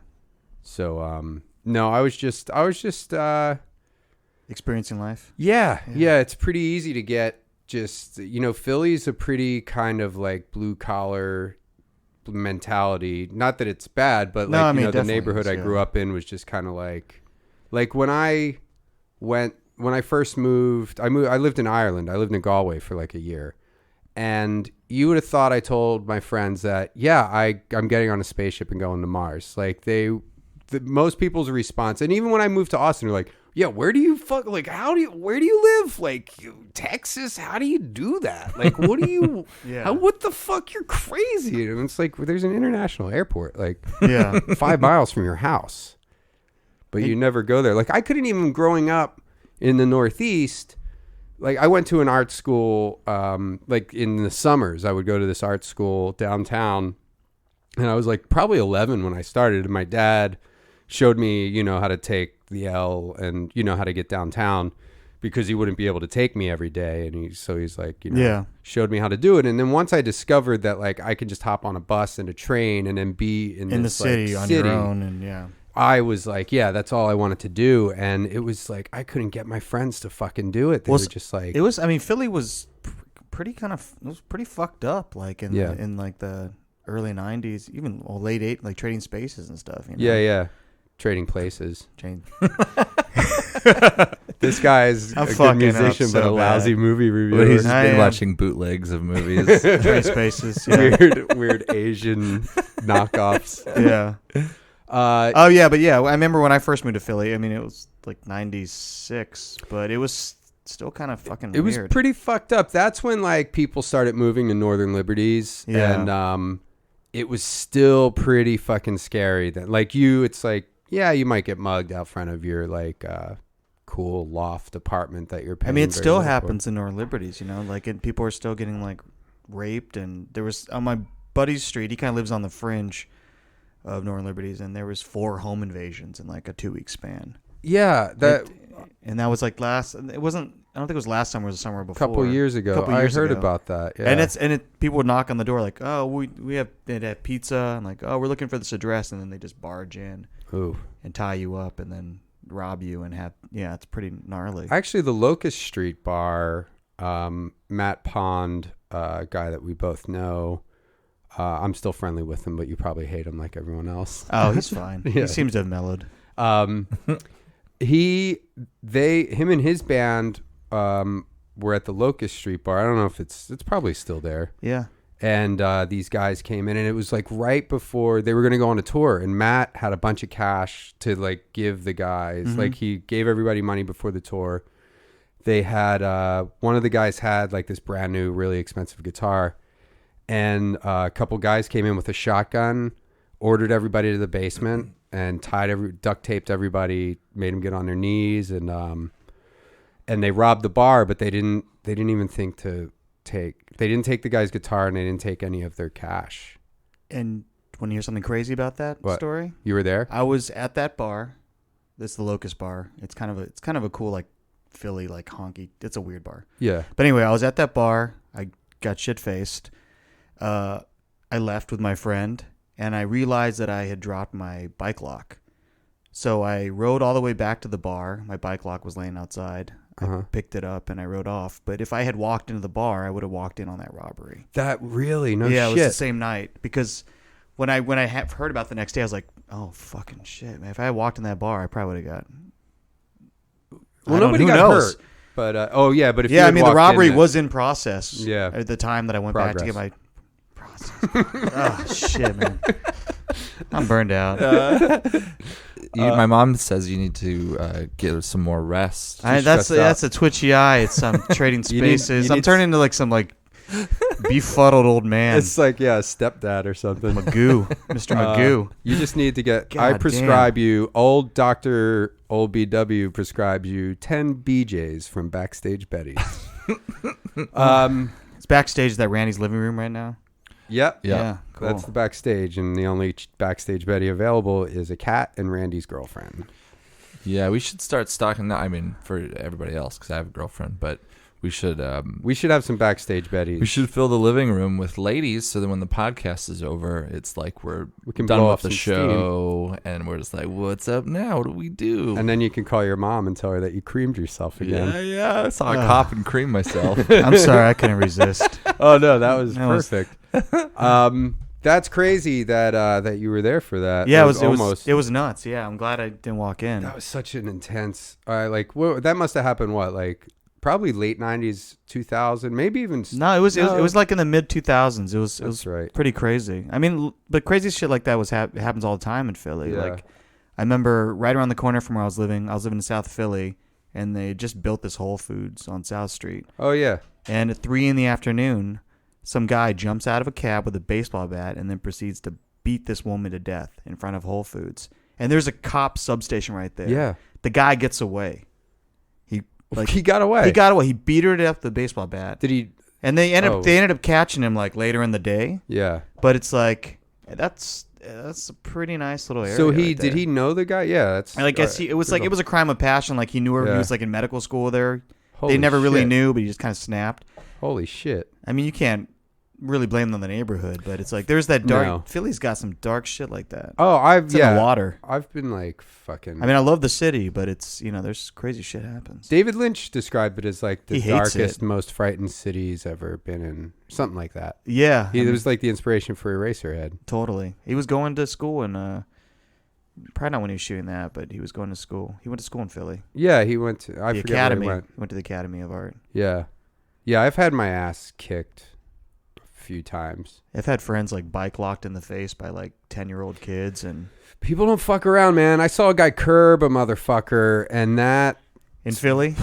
So, no, I was just Experiencing life? Yeah, it's pretty easy to get just, Philly's a pretty kind of like blue collar mentality. Not that it's bad, but like, the neighborhood I grew up in was just kind of like when I first moved, I lived in Ireland. I lived in Galway for like a year. And you would have thought I told my friends that, I'm getting on a spaceship and going to Mars. Like most people's response, and even when I moved to Austin, they're like, where do you where do you live? Like Texas? How do you do that? Like, what do you, what the fuck? You're crazy. And it's like, there's an international airport, like 5 miles from your house, but you never go there. Like I couldn't even, growing up in the Northeast, like I went to an art school, like in the summers, I would go to this art school downtown, and I was like probably 11 when I started, and my dad showed me, how to take the L and, how to get downtown, because he wouldn't be able to take me every day. And he's like, showed me how to do it. And then once I discovered that like I could just hop on a bus and a train and then be in the city on your own, and I was like, that's all I wanted to do. And it was like, I couldn't get my friends to fucking do it. They were just like, Philly was pretty fucked up. Like in like the early 90s, even late 80s, like Trading Spaces and stuff. Yeah. Trading Places. This guy is a good musician, but a lousy movie reviewer. Well, he's been watching bootlegs of movies. Trading Spaces. Weird Asian knockoffs. Yeah. I remember when I first moved to Philly. I mean, it was like 96, but it was still kind of fucking weird. It was pretty fucked up. That's when like people started moving to Northern Liberties, and it was still pretty fucking scary. Then, like it's like, you might get mugged out front of your like cool loft apartment that you're paying. I mean, it still happens in Northern Liberties, like people are still getting like raped. And there was on my buddy's street, he kind of lives on the fringe of Northern Liberties, and there was 4 home invasions in like a 2-week span. Yeah, that was like it wasn't. I don't think it was last summer. It was the summer before. A couple years ago. I heard about that. Yeah. And people would knock on the door like, oh, they'd have pizza, and like, oh, we're looking for this address, and then they just barge in. Ooh. And tie you up and then rob you and have it's pretty gnarly. Actually, the Locust Street bar, Matt Pond, guy that we both know, I'm still friendly with him, but you probably hate him like everyone else. Oh, he's fine. He seems to have mellowed. Him and his band were at the Locust Street bar. I don't know if it's probably still there. Yeah. And these guys came in, and it was like right before they were going to go on a tour, and Matt had a bunch of cash to like give the guys. Mm-hmm. Like he gave everybody money before the tour. They had one of the guys had like this brand new, really expensive guitar, and a couple guys came in with a shotgun, ordered everybody to the basement, and duct taped everybody, made them get on their knees, and they robbed the bar, but they didn't even think to they didn't take the guy's guitar, and they didn't take any of their cash. And want to hear something crazy about that story? You were there? I was at that bar. This is the Locust Bar. It's kind of a cool like Philly like honky. It's a weird bar. Yeah. But anyway, I was at that bar. I got shit faced. I left with my friend, and I realized that I had dropped my bike lock. So I rode all the way back to the bar. My bike lock was laying outside. I picked it up and I rode off. But if I had walked into the bar, I would have walked in on that robbery. That really? No shit. Yeah, it was the same night. Because when I heard about it the next day, I was like, oh, fucking shit, man. If I had walked in that bar, I probably would have got... Well, nobody got hurt. But, but if you I mean, the robbery was in process at the time that I went back to get my... Oh, shit, man. I'm burned out. My mom says you need to get some more rest. That's a twitchy eye. It's some Trading Spaces. I'm turning into like some like befuddled old man. It's like a stepdad or something. Magoo, Mr. Magoo. You just need to get. I prescribe you. Old Dr. Old BW prescribes you 10 BJs from Backstage Betty's. It's backstage at that Randy's living room right now. Yep. Yeah. Cool. That's the backstage, and the only Backstage Betty available is a cat and Randy's girlfriend. Yeah, we should start stocking that. I mean, for everybody else, because I have a girlfriend, but We should have some backstage Bettys. We should fill the living room with ladies, so that when the podcast is over, it's like we can done blow with off the some show, and we're just like, "What's up now? What do we do?" And then you can call your mom and tell her that you creamed yourself again. Yeah. I saw a cop and cream myself. I'm sorry, I couldn't resist. Oh no, that was perfect. That's crazy that you were there for that. Yeah, it was nuts. Yeah, I'm glad I didn't walk in. That was such an intense. That must have happened. Probably late 90s, 2000, maybe even. No, it was like in the mid 2000s. It was right. Pretty crazy. I mean, but crazy shit like that happens all the time in Philly. Yeah. Like, I remember right around the corner from where I was living in South Philly, and they just built this Whole Foods on South Street. Oh yeah. And at 3 p.m, some guy jumps out of a cab with a baseball bat and then proceeds to beat this woman to death in front of Whole Foods. And there's a cop substation right there. Yeah. The guy gets away. He got away. He got away. He beat her to death with a baseball bat. Did he? And they ended up catching him like later in the day. Yeah. But it's like that's a pretty nice little area. So did he know the guy? Yeah, that's. I guess it was a crime of passion. Like he knew her. Yeah. He was like in medical school there. Holy they never really shit. knew, but he just kind of snapped. Holy shit. I mean, you can't really blame them on the neighborhood, but it's like there's that dark. No. Philly's got some dark shit like that. Oh, It's in the water. I've been like fucking. I mean, I love the city, but it's there's crazy shit happens. David Lynch described it as like the He hates darkest, it. most frightened city he's ever been in, something like that. Yeah, It was like the inspiration for Eraserhead. totally. He was going to school and probably not when he was shooting that, but he was going to school. He went to school in Philly. Yeah, he went to. I The forget Academy. where he went. He went to the Academy of Art. Yeah, I've had my ass kicked a few times. I've had friends like bike locked in the face by like 10-year-old kids, and People don't fuck around, man. I saw a guy curb a motherfucker, and that. in Philly,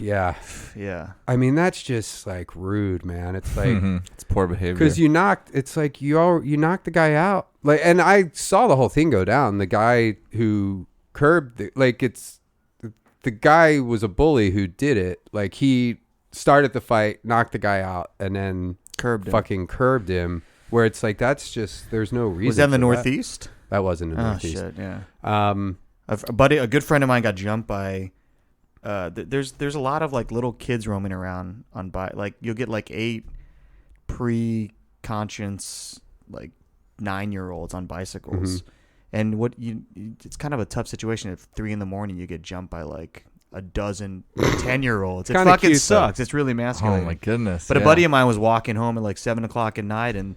Yeah. yeah, I mean, that's just like rude, man. It's like. It's poor behavior. Because you knocked, it's like you knocked the guy out. Like, and I saw the whole thing go down. The guy who curbed, the guy was a bully who did it. Like, he started the fight, knocked the guy out, and then fucking curbed him. Where it's like, that's just, there's no reason. Was that in the for Northeast? That was in the Northeast. Oh shit, yeah. A A good friend of mine got jumped by. There's a lot of like little kids roaming around on bike. Like you'll get like 8 pre-conscious like 9-year-olds on bicycles, and it's kind of a tough situation. At 3 a.m, you get jumped by like a dozen 10-year-olds. It Kinda fucking cute, sucks. though. It's really Oh masculine. my goodness. But yeah. a buddy of mine was walking home at like 7:00 at night, and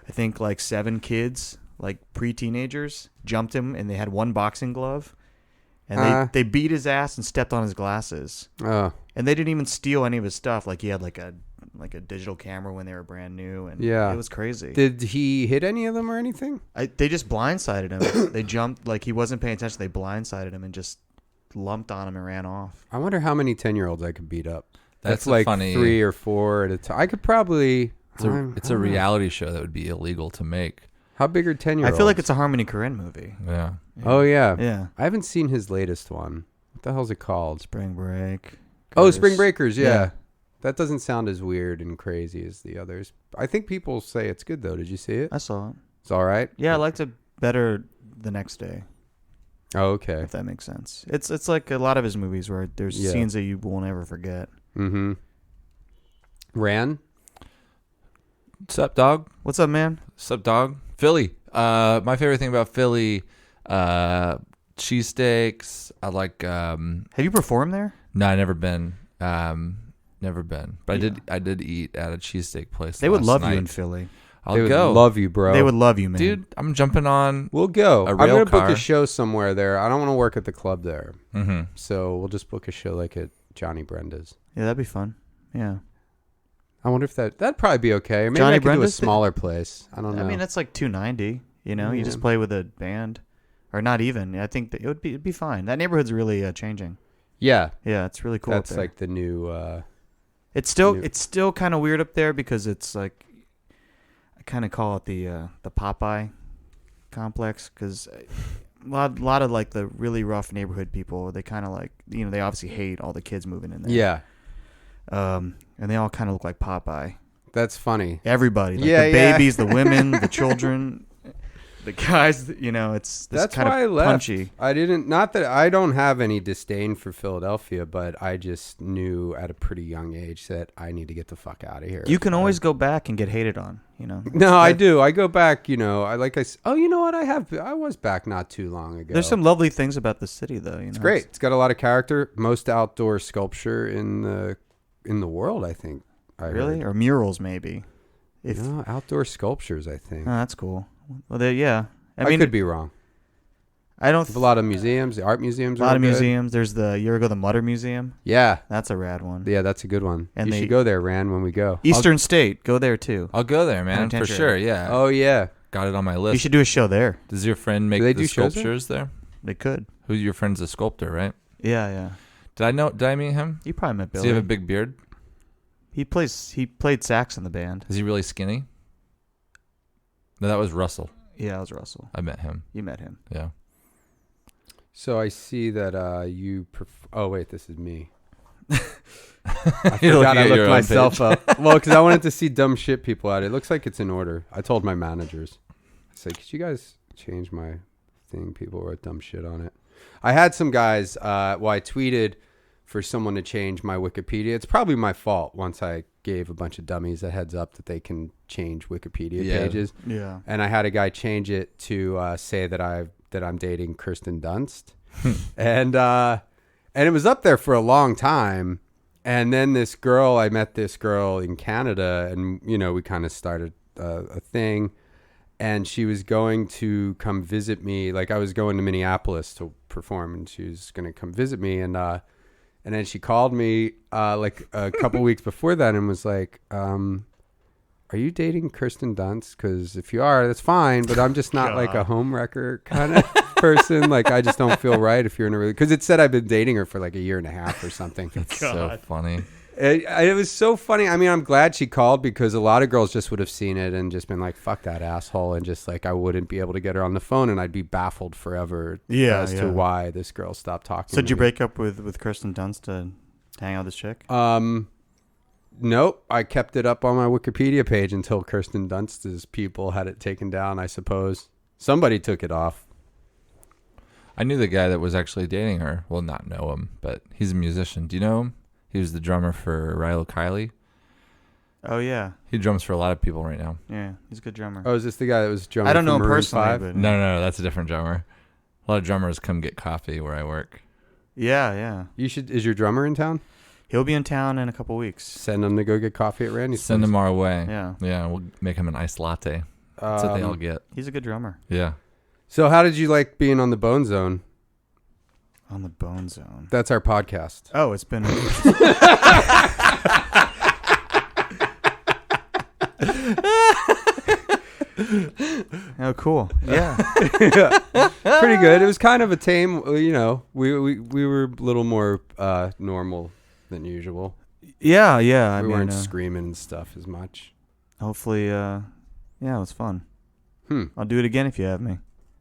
I think like 7 kids, like pre-teenagers, jumped him, and they had one boxing glove, and they beat his ass and stepped on his glasses. Oh, And they didn't even steal any of his stuff. Like he had like a digital camera when they were brand new, and Yeah. it was crazy. did he hit any of them or anything? They just blindsided him. They jumped like he wasn't paying attention. They blindsided him and just lumped on him and ran off. I wonder how many 10-year-olds I could beat up. That's a like funny- 3 or 4 at a time. I could probably. It's a reality show that would be illegal to make. How big are 10-year-olds? I feel like it's a Harmony Korine movie. Yeah. Oh yeah. Yeah. I haven't seen his latest one. What the hell's it called? Spring Break. Oh, Curtis. Spring Breakers. Yeah. Yeah. That doesn't sound as weird and crazy as the others. I think people say it's good though. Did you see it? I saw it. It's all right. Yeah, I liked it better the next day, Oh, okay. if that makes sense. It's like a lot of his movies where there's Yeah. scenes that you will never forget. Mm-hmm. Ran. What's up, dog? What's up, man? What's up, dog? Philly. My favorite thing about Philly, cheesesteaks. I like. Have you performed there? No, I never been. Never been. But I did eat at a cheesesteak place. They would last love night. you in Philly. I'll They would go. love you, bro. They would love you, man. Dude, I'm jumping on. We'll go. A I'm rail gonna book car. a show somewhere there. I don't want to work at the club there, Mm-hmm. so we'll just book a show like at Johnny Brenda's. Yeah, that'd be fun. Yeah. I wonder if that'd probably be okay. Maybe Johnny I could do a Brenda's? smaller place. I don't know. I mean, that's like $290. You know, you just play with a band, or not even. I think that it'd be fine. That neighborhood's really changing. yeah, Yeah, it's really cool. that's up there. like the new. It's still kind of weird up there because it's like I kind of call it the Popeye complex because a lot of like the really rough neighborhood people, they kind of like, you know, they obviously hate all the kids moving in there. Yeah, And they all kind of look like Popeye. that's funny. Everybody, like Yeah, the yeah. babies, the women, the children. the guys, it's this That's kind why I of left. punchy. I didn't. Not that I don't have any disdain for Philadelphia, but I just knew at a pretty young age that I need to get the fuck out of here. You can always go back and get hated on. No, I do. I go back. Oh, you know what? I was back not too long ago. There's some lovely things about the city, though. It's great. It's got a lot of character. Most outdoor sculpture in the world, I think. Really, or murals maybe. No, outdoor sculptures, I think. Oh, that's cool. Well, yeah. I mean, could be wrong. I don't. There's a lot of museums. The art museums. A lot of good. museums. There's the you ever go to the Mutter Museum? Yeah, that's a rad one. Yeah, that's a good one. And you should go there, Rand, when we go. Eastern State, go there too. I'll go there, man, for sure. Yeah. Oh yeah, got it on my list. You should do a show there. Does your friend make the sculptures there? They could. Who's your friend's a sculptor, right? Yeah. Did I meet him? You probably met Billy. Does he have a big beard? He played sax in the band. Is he really skinny? No, that was Russell. Yeah, that was Russell. I met him. You met him. Yeah. So I see that you. Oh wait, this is me. I forgot I looked myself up. Well, because I wanted to see dumb shit people at it. It looks like it's in order. I told my managers. I said, "Could you guys change my thing?" People wrote dumb shit on it. I had some guys. I tweeted for someone to change my Wikipedia. It's probably my fault. Once I gave a bunch of dummies a heads up that they can change Wikipedia pages. Yeah. And I had a guy change it to say that I'm dating Kirsten Dunst, and it was up there for a long time. And then I met this girl in Canada, and we kind of started a thing. And she was going to come visit me. Like I was going to Minneapolis to perform, and she was going to come visit me. And then she called me like a couple weeks before that and was like, "Are you dating Kirsten Dunst? Because if you are, that's fine. But I'm just not like a home wrecker kind of person. Like I just don't feel right if you're in a really." Because it said I've been dating her for like a year and a half or something. That's so funny. It was so funny. I mean, I'm glad she called because a lot of girls just would have seen it and just been like, "Fuck that asshole," and just like I wouldn't be able to get her on the phone, and I'd be baffled forever as to why this girl stopped talking. So did you break up with Kirsten Dunst to hang out with this chick? Nope. I kept it up on my Wikipedia page until Kirsten Dunst's people had it taken down. I suppose somebody took it off. I knew the guy that was actually dating her. Well, not know him, but he's a musician. Do you know him? He was the drummer for Rilo Kiley. Oh, yeah. He drums for a lot of people right now. Yeah, he's a good drummer. Oh, is this the guy that was drumming? I don't know him Maroon personally. 5? But No, that's a different drummer. A lot of drummers come get coffee where I work. Yeah. Is your drummer in town? He'll be in town in a couple weeks. Send him to go get coffee at Randy's. Send him our way. Yeah. Yeah, we'll make him an iced latte. That's what they all get. He's a good drummer. Yeah. So how did you like being on the Bone Zone? On the Bone Zone. That's our podcast. Oh, it's been... Oh, cool. Yeah. Pretty good. It was kind of a tame, we were a little more normal than usual. Yeah. We weren't screaming and stuff as much. Hopefully, it was fun. I'll do it again if you have me.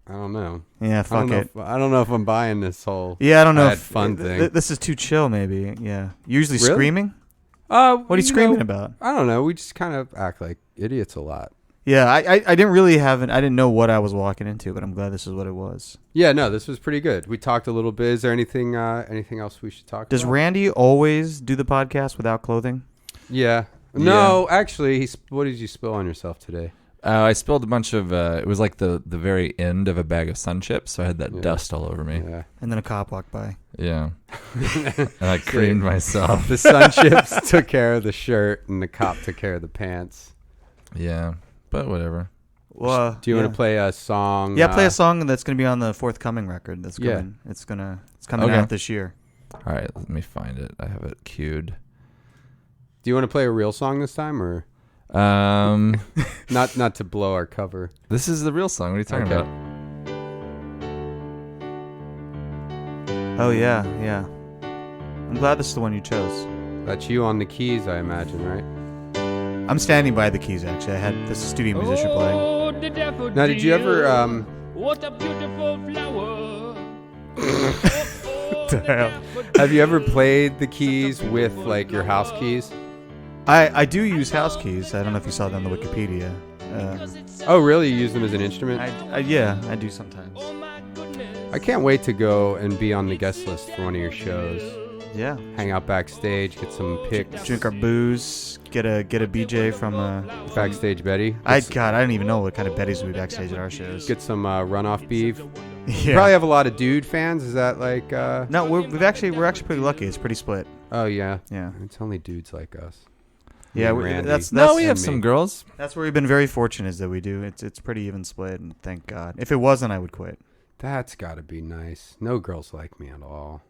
I don't know. Yeah, fuck it. I don't know if I'm buying this whole I don't know if fun thing. This is too chill, maybe. Yeah. Usually Really? screaming? What are you screaming about? I don't know. We just kind of act like idiots a lot. Yeah, I didn't really I didn't know what I was walking into, but I'm glad this is what it was. Yeah, no, this was pretty good. We talked a little bit. Is there anything else we should talk about? Does Randy always do the podcast without clothing? Yeah. No, actually, what did you spill on yourself today? I spilled a bunch of, it was like the very end of a bag of Sun Chips, so I had that dust all over me. Yeah. And then a cop walked by. Yeah. And I creamed myself. The Sun Chips took care of the shirt, and the cop took care of the pants. Yeah, but whatever. Well, do you want to play a song? Yeah, play a song that's going to be on the forthcoming record. That's coming. Yeah. It's coming out this year. All right, let me find it. I have it queued. Do you want to play a real song this time, or not to blow our cover? This is the real song. What are you talking about? Oh yeah. I'm glad this is the one you chose. That's you on the keys, I imagine, right? I'm standing by the keys. Actually, I had this studio musician playing. Now, did you ever? What a beautiful flower. Have you ever played the keys with like your house keys? I do use house keys. I don't know if you saw that on the Wikipedia. Oh, really? You use them as an instrument? Yeah, I do sometimes. I can't wait to go and be on the guest list for one of your shows. Yeah. Hang out backstage, get some pics. Drink our booze, get a BJ from Backstage Betty. I don't even know what kind of Betties we backstage at our shows. Get some runoff beef. Yeah. You probably have a lot of dude fans. Is that like? No, we're actually pretty lucky. It's pretty split. Oh yeah. Yeah. It's only dudes like us. Yeah, Randy. We have some girls. That's where we've been very fortunate is that we do. It's pretty even split, and thank God. If it wasn't, I would quit. That's got to be nice. No girls like me at all.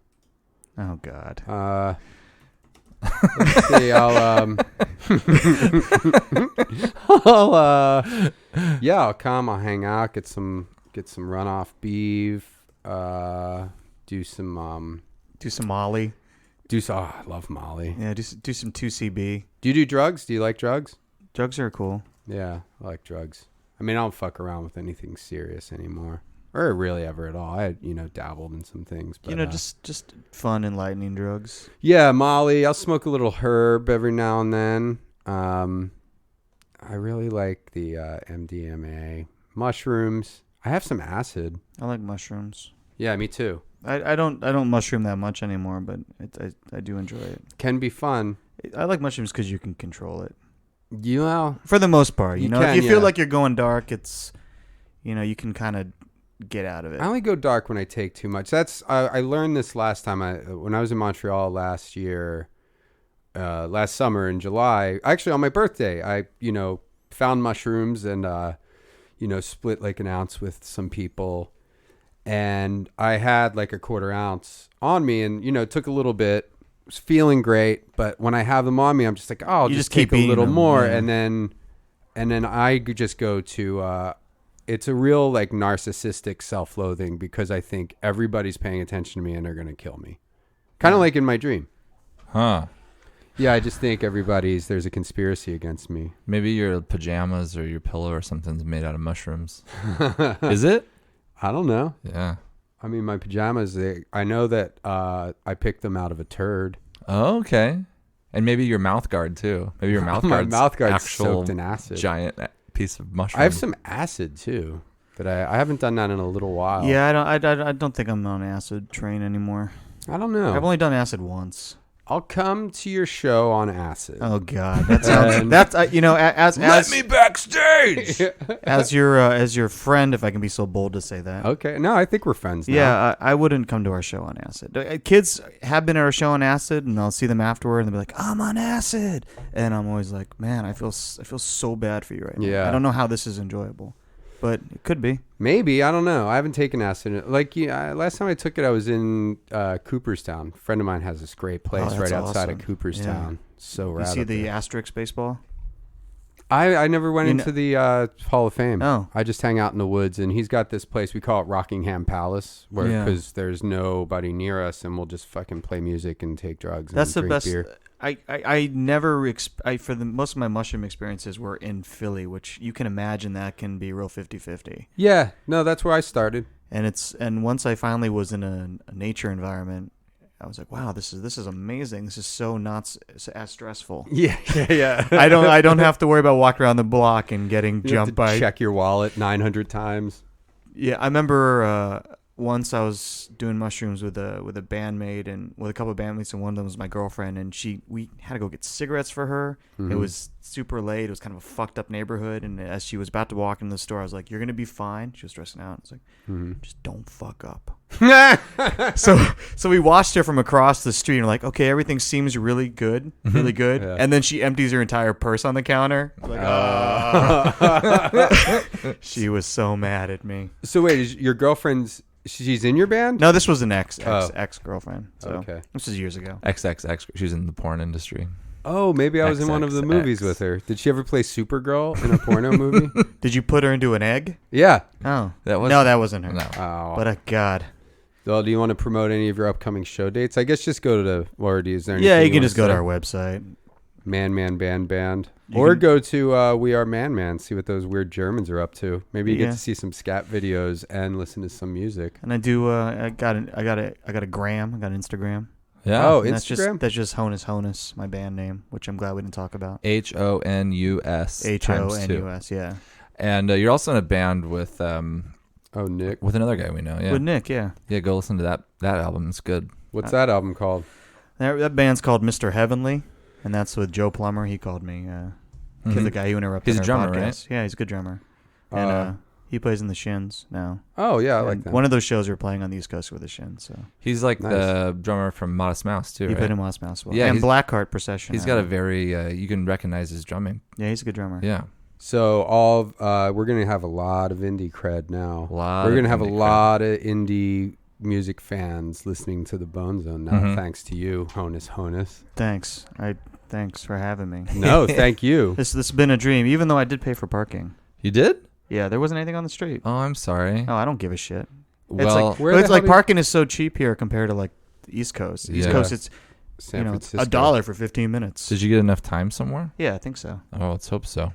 Oh God. Let's see. I'll I'll come. I'll hang out. Get some runoff beef. Do some Molly. I love Molly. Yeah, do some 2CB. Do you do drugs? Do you like drugs? Drugs are cool. Yeah, I like drugs. I mean, I don't fuck around with anything serious anymore. Or really ever at all. I, dabbled in some things. But, just fun, enlightening drugs. Yeah, Molly. I'll smoke a little herb every now and then. I really like the MDMA. Mushrooms. I have some acid. I like mushrooms. Yeah, me too. I don't mushroom that much anymore, but I do enjoy it. Can be fun. I like mushrooms because you can control it. For the most part, you if you feel like you're going dark, it's, you can kind of get out of it. I only go dark when I take too much. I learned this last time. When I was in Montreal last summer in July. Actually, on my birthday, I found mushrooms and split like an ounce with some people, and I had like a quarter ounce on me, and took a little bit. Was feeling great, but when I have them on me, I'm just like, I'll just take a little more, yeah. and then I just go to. It's a real like narcissistic self-loathing because I think everybody's paying attention to me and they're going to kill me. Kind of like in my dream. Huh. Yeah, I just think there's a conspiracy against me. Maybe your pajamas or your pillow or something's made out of mushrooms. Is it? I don't know. Yeah. I mean, my pajamas, I know that I picked them out of a turd. Oh, okay. And maybe your mouth guard too. Maybe your mouth guard's soaked in acid. Giant piece of mushroom. I have some acid too, but I haven't done that in a little while. Yeah, I don't think I'm on acid train anymore. I don't know. I've only done acid once. I'll come to your show on acid. Oh God, that sounds. That's as let me backstage. as your friend, if I can be so bold to say that. Okay, no, I think we're friends now. Yeah, I wouldn't come to our show on acid. Kids have been at our show on acid, and I'll see them afterward, and they'll be like, "I'm on acid," and I'm always like, "Man, I feel so bad for you right now. Yeah. I don't know how this is enjoyable, but it could be. Maybe, I don't know. I haven't taken acid. Last time I took it, I was in Cooperstown. A friend of mine has this great place right outside of Cooperstown. Yeah. So rad. You see the Asterix baseball? I never went into the Hall of Fame. Oh. I just hang out in the woods, and he's got this place. We call it Rockingham Palace, because there's nobody near us, and we'll just fucking play music and take drugs. That's and the drink best. Beer. I never for the most of my mushroom experiences were in Philly, which you can imagine that can be real 50-50. Yeah, no, that's where I started. And once I finally was in a nature environment, I was like, wow, this is amazing. This is so not as stressful. Yeah. I don't have to worry about walking around the block and getting jumped by. Check your wallet 900 times. Yeah, I remember once I was doing mushrooms with a bandmate and with a couple of bandmates, and one of them was my girlfriend, and we had to go get cigarettes for her. Mm-hmm. It was super late. It was kind of a fucked up neighborhood, and as she was about to walk into the store, I was like, "You're gonna be fine." She was stressing out. I was like, "Just don't fuck up." So we watched her from across the street, and we're like, "Okay, everything seems really good, really good." Yeah. And then she empties her entire purse on the counter. Like, she was so mad at me. So wait, is your girlfriend's? She's in your band? No, this was an ex-girlfriend. So okay. This was years ago. XXX. She was in the porn industry. Oh, maybe I was in one of the movies with her. Did she ever play Supergirl in a porno movie? Did you put her into an egg? Yeah. Oh. That wasn't her. No. Oh. But God. Well, do you want to promote any of your upcoming show dates? I guess just go to the, or is there anything? Yeah, you can just go to our website. Man Band. Or go to We Are Man, see what those weird Germans are up to. Maybe you get to see some scat videos and listen to some music. And I do. I got a gram. I got an Instagram. Yeah. Oh, And Instagram. That's just Honus Honus, my band name, which I'm glad we didn't talk about. HONUS. HONUS, yeah. And you're also in a band with Nick. with another guy we know. Yeah. With Nick, yeah. Yeah, go listen to that album. It's good. What's that album called? That band's called Mr. Heavenly, and that's with Joe Plummer. He called me. The guy who interrupted He's a our drummer, podcast. right? Yeah, he's a good drummer. And he plays in the Shins now. Oh yeah, I And like that. one of those shows we were playing on the East Coast with the Shins. So He's like Nice. the drummer from Modest Mouse too, he right? played in Lost Mouse. Well. Yeah, and he's- Blackheart Procession. He's got a very you can recognize his drumming. Yeah, he's a good drummer. Yeah. So we're gonna have a lot of indie cred now. Lot We're of gonna have a indie cred. lot of indie music fans listening to the Bone Zone now, Mhm. thanks to you, Honus Honus. Thanks. Thanks for having me. No, thank you. This has been a dream, even though I did pay for parking. You did? Yeah, there wasn't anything on the street. Oh, I'm sorry. Oh, I don't give a shit. Well, Where the It's hell like do you- parking is so cheap here compared to like the East Coast. The East Yeah. Coast, it's San Francisco. $1 for 15 minutes. did you get enough time somewhere? Yeah, I think so. Oh, let's hope so.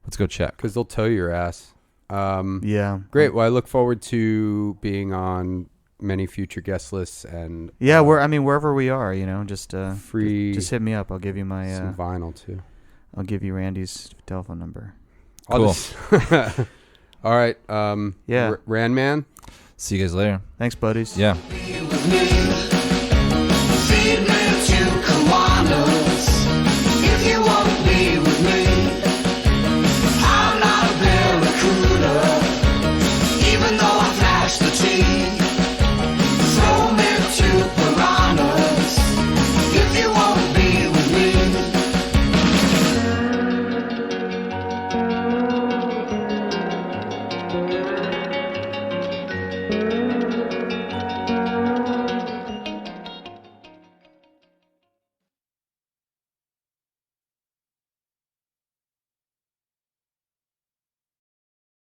Let's go check. Because they'll tow your ass. Yeah. Great. Well, I look forward to being on many future guest lists and Yeah, wherever we are, just free. just hit me up. I'll give you my some vinyl too. I'll give you Randy's telephone number. Cool. All right. Yeah. Randman. See you guys later. Thanks, buddies. Yeah. Be with me.